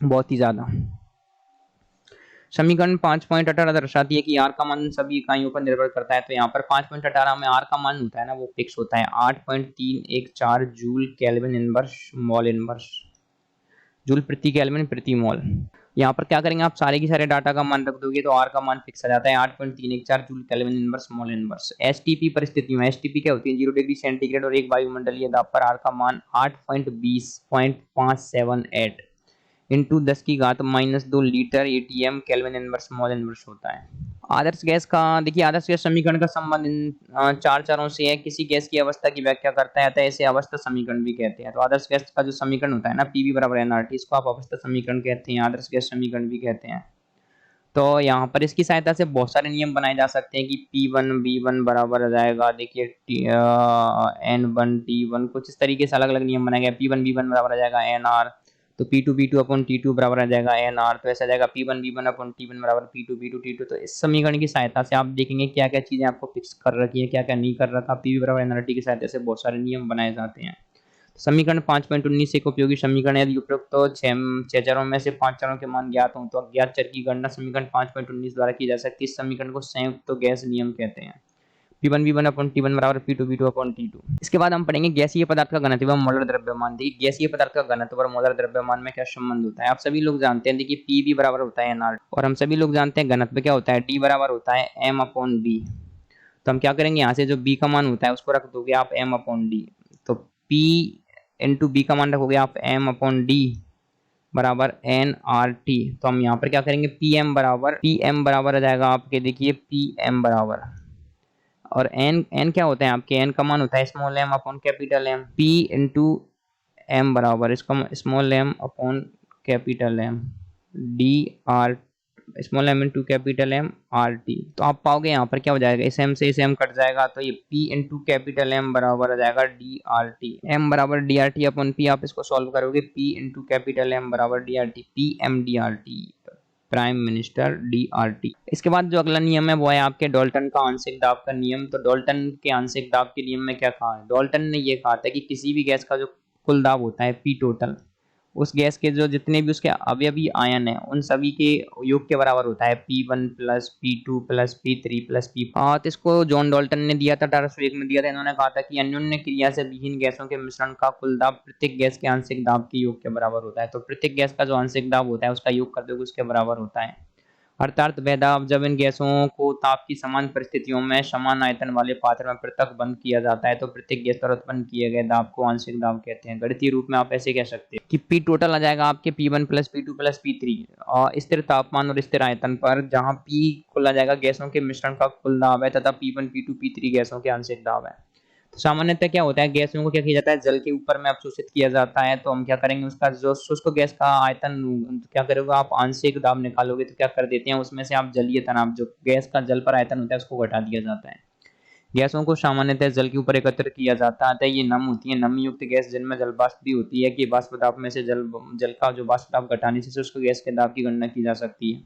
बहुत ही ज्यादा। समीकरण 5.18 दर्शाती है कि आर का मान सभी इकाइयों पर निर्भर करता है। तो यहाँ पर 5.18 में आर का मान होता है ना, वो फिक्स होता है 8.314 joule kelvin inverse mall inverse, joule प्रति केल्विन प्रति मॉल। यहाँ पर क्या करेंगे आप, सारे की सारे डाटा का मान रख दोगे तो आर का मान फिक्स आ जाता है 8.314 joule kelvin inverse mall inverse. STP परिस्थिति में एसटीपी क्या होती है, 0 डिग्री सेंटीग्रेड और 1 वायुमंडलीय दाब पर आर का मान 8.20.578 इंटू 10 की घात -2 litre ATM kelvin inverse mall inverse होता है। आदर्श गैस का देखिए, आदर्श गैस समीकरण का संबंध इन चार चरों से है। किसी गैस की अवस्था की व्याख्या करता है, अतः इसे अवस्था समीकरण भी कहते हैं। तो आदर्श गैस का जो समीकरण होता है ना, पीवी बराबर एनआरटी, इसको आप अवस्था समीकरण कहते हैं, आदर्श गैस समीकरण भी कहते हैं। तो यहाँ पर इसकी सहायता से बहुत सारे नियम बनाए जा सकते हैं कि P1 B1 बराबर आ जाएगा, देखिए N1 T1, कुछ इस तरीके से अलग अलग नियम बनाए गए। P1 B1 बराबर आ जाएगा NR, तो P2 B2 अपॉन T2 बराबर आ जाएगा NR। तो ऐसा आ जाएगा P1 B1 अपॉन T1 बराबर P2 B2 T2। तो इस समीकरण की सहायता से आप देखेंगे क्या क्या चीजें आपको फिक्स कर रखी है, क्या क्या नहीं कर रखा। पीवी बराबर एनआरटी की सहायता से बहुत सारे नियम बनाए जाते हैं। समीकरण 5.19 एक उपयोगी समीकरण है। यदि उपरोक्त तो छह चरों में से 5 चरों के मान ज्ञात हों तो अज्ञात चर की गणना समीकरण 5.19 द्वारा की जा सकती है। इस समीकरण को संयुक्त गैस नियम कहते हैं। P1 B1 अपॉन T1 बराबर P2 B2 अपॉन T2। इसके बाद हम पढ़ेंगे गैसीय पदार्थ का घनत्व एवं मोलर द्रव्यमान। देखिए गैसीय पदार्थ का घनत्व और मोलर द्रव्यमान में क्या संबंध होता है, आप सभी लोग जानते हैं। देखिए Pb बराबर होता है NR, और हम सभी लोग जानते हैं घनत्व क्या होता है, D बराबर होता है M अपॉन B। तो हम क्या करेंगे, यहाँ से जो B का मान होता है उसको रख दोगे आप M अपॉन D। तो P इंटू बी का मान रखोगे आप M अपॉन D बराबर NRT। तो हम यहाँ पर क्या करेंगे, PM बराबर आ जाएगा आपके, देखिए PM बराबर, और n क्या होता है आपके, n का मान होता है small m upon capital M। P into m बराबर इसका small m upon capital M D R, small m into capital M R T. तो आप पाओगे यहाँ पर क्या हो जाएगा, इस m से इस m कट जाएगा, तो ये P इंटू कैपिटल M बराबर आ जाएगा डी आर टी। M बराबर D R T upon P, आप इसको सॉल्व करोगे P इंटू कैपिटल M बराबर D R T, P M D R T, prime minister DRT. इसके बाद जो अगला नियम है वो है आपके डाल्टन का आंशिक दाब का नियम। तो डाल्टन के आंशिक दाब के नियम में क्या कहा है, डाल्टन ने ये कहा था कि किसी भी गैस का जो कुल दाब होता है पी टोटल, उस गैस के जो जितने भी उसके अवयवी आयन है उन सभी के योग के बराबर होता है P1 plus P2 plus P3 plus P। तो इसको जॉन डाल्टन ने दिया था, 1801 में दिया था। इन्होंने कहा था कि अन्योन्य क्रिया से विहीन गैसों के मिश्रण का कुल दाब प्रत्येक गैस के आंशिक दाब के योग के बराबर होता है। तो प्रत्येक गैस का जो आंशिक दाब होता है उसका योग कर दोगे उसके बराबर होता है। अर्थात वह दाब जब इन गैसों को ताप की समान परिस्थितियों में समान आयतन वाले पात्र में पृथक बंद किया जाता है तो प्रत्येक गैस पर उत्पन्न किए गए दाब को आंशिक दाब कहते हैं। गणितीय रूप में आप ऐसे कह सकते हैं कि P टोटल आ जाएगा आपके P1 plus P2 plus P3 और स्थिर तापमान और स्थिर आयतन पर, जहां P कुल आ जाएगा गैसों के मिश्रण का कुल दाब है तथा P1 P2 P3 गैसों के आंशिक दाब है। तो सामान्यतः क्या होता है, गैसों को क्या किया जाता है, जल के ऊपर में अवशोषित किया जाता है। तो हम क्या करेंगे, उसका जो शुष्क गैस का आयतन क्या करोगे आप, आंशिक दाब निकालोगे तो क्या कर देते हैं, उसमें से आप जलीय तनाव, जो गैस का जल पर आयतन होता है, उसको घटा दिया जाता है। गैसों को सामान्यतः जल के ऊपर एकत्र किया जाता है। ये नम होती है, नमी युक्त गैस जिनमें जल वाष्प भी होती है कि वाष्प दाब में से जल जल का जो वाष्प दाब घटाने से शुष्क गैस के दाब की गणना की जा सकती है।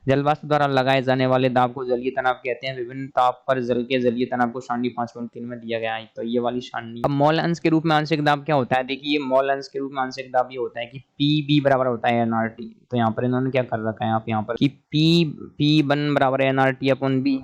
जल वाष्प द्वारा लगाए जाने वाले दाब को जलीय तनाव कहते हैं। विभिन्न ताप पर जल के जलीय तनाव को सारणी 5.3 में दिया गया है। तो ये वाली सारणी। अब मोल अंश के रूप में आंशिक दाब क्या होता है, देखिए मोल अंश के रूप में आंशिक दाब ये होता है कि पी बराबर होता है एनआरटी। तो यहाँ पर इन्होंने क्या कर रखा है आप यहाँ पर कि पी बराबर है एनआरटी अपॉन बी।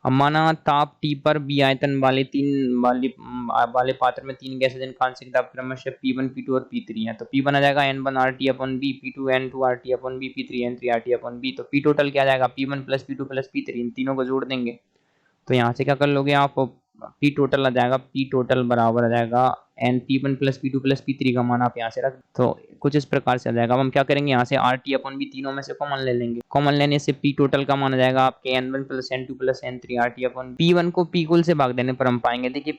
अब माना ताप T पर बी आयतन वाले पात्र में 3 गैस है जिनका आंशिक दाब क्रमशः P1 P2 और P3 है। तो P1 आ जाएगा N1 RT upon B, P2 N2 RT upon B, P3 N3 RT upon B. तो P टोटल क्या आ जाएगा, P1 plus P2 plus P3, इन तीनों को जोड़ देंगे। तो यहाँ से क्या कर लोगे आप, पी टोटल आ जाएगा, पी टोटल बराबर आ जाएगा N P1 plus P2 plus P3 का मान आप यहाँ से रख, तो कुछ इस प्रकार से आ जाएगा। अब हम क्या करेंगे, यहाँ से RT अपॉन बी तीनों में से कॉमन ले लेंगे। कॉमन लेने से पी टोटल का मान आ जाएगा आपके N1 plus N2 plus N3 RT upon P1 को P कुल से भाग देने पर हम पाएंगे, देखिए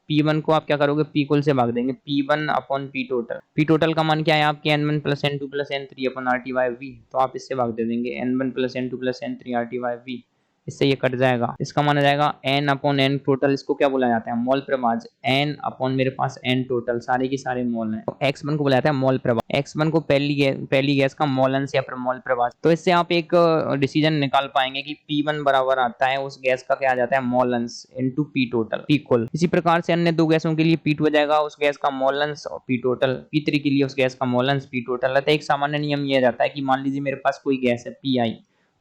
P1 को आप क्या करोगे, P कुल से भाग देंगे, P1 अपॉन P टोटल का मान क्या है आपके N1 plus N2 plus N3 upon RT by V। तो आप इससे भाग दे देंगे N1 plus N2 plus N3 RT by V। इससे ये कट जाएगा, इसका माना जाएगा n अपॉन एन टोटल। इसको क्या बोला जाता है, मोल प्रवाह। n अपॉन मेरे पास n टोटल, सारे की सारे मोल हैं। तो x1 को बोला जाता है मोल प्रवाह। x1 को पहली गैस का मोल अंश या फिर मोल प्रवाह। तो इससे आप एक डिसीजन निकाल पाएंगे कि P1 बराबर आता है उस गैस का क्या आ जाता है, मोल अंश इनटू P टोटल, P कुल। इसी प्रकार से अन्य दो गैसों के लिए P2 आ जाएगा उस गैस का मोल अंश और P टोटल, P3 के लिए उस गैस का मोल अंश P टोटल। एक सामान्य नियम यह जाता है कि मान लीजिए मेरे पास कोई गैस है Pi,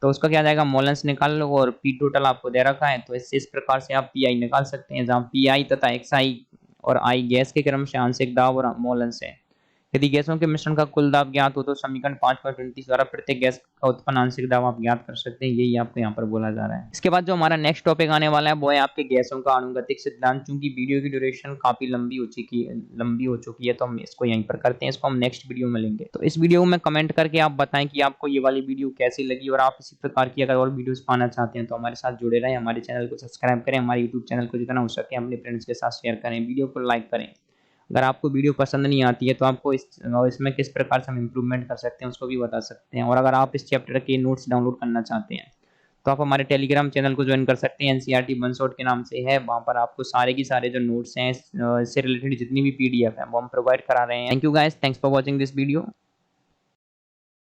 तो उसका क्या जाएगा, मोलेंस निकाल लो और पी टोटल आपको दे रखा है। तो इससे इस प्रकार से आप पी आई निकाल सकते हैं, जहां पी आई तथा एक्स आई और आई गैस के क्रम से आंशिक दाब और मोलेंस है। यदि गैसों के मिश्रण का कुल दाब ज्ञात हो तो समीकरण 5.29 द्वारा प्रत्येक गैस का उत्पन्न आंशिक दाब आप ज्ञात कर सकते हैं। यही आपको यहाँ पर बोला जा रहा है। इसके बाद जो हमारा नेक्स्ट टॉपिक आने वाला है वो है आपके गैसों का अनुगतिक सिद्धांत। चूंकि वीडियो की ड्यूरेशन काफी लंबी हो चुकी है तो हम इसको यहीं पर करते हैं, इसको हम नेक्स्ट वीडियो में लेंगे। तो इस वीडियो में कमेंट करके आप बताएं कि आपको ये वाली वीडियो कैसी लगी, और आप इसी प्रकार की अगर और वीडियोस पाना चाहते हैं तो हमारे साथ जुड़े रहें, हमारे चैनल को सब्सक्राइब करें, हमारे यूट्यूब चैनल को जितना हो सके अपने फ्रेंड्स के साथ शेयर करें, वीडियो को लाइक करें। अगर आपको वीडियो पसंद नहीं आती है तो आपको इसमें किस प्रकार से हम इम्प्रूवमेंट कर सकते हैं उसको भी बता सकते हैं। और अगर आप इस चैप्टर के नोट्स डाउनलोड करना चाहते हैं तो आप हमारे टेलीग्राम चैनल को ज्वाइन कर सकते हैं, एनसीईआरटी वन शॉट के नाम से है। वहाँ पर आपको सारे की सारे जो नोट्स हैं इससे रिलेटेड जितनी भी पीडीएफ है वो हम प्रोवाइड करा रहे हैं। Thank you guys, thanks for watching this video.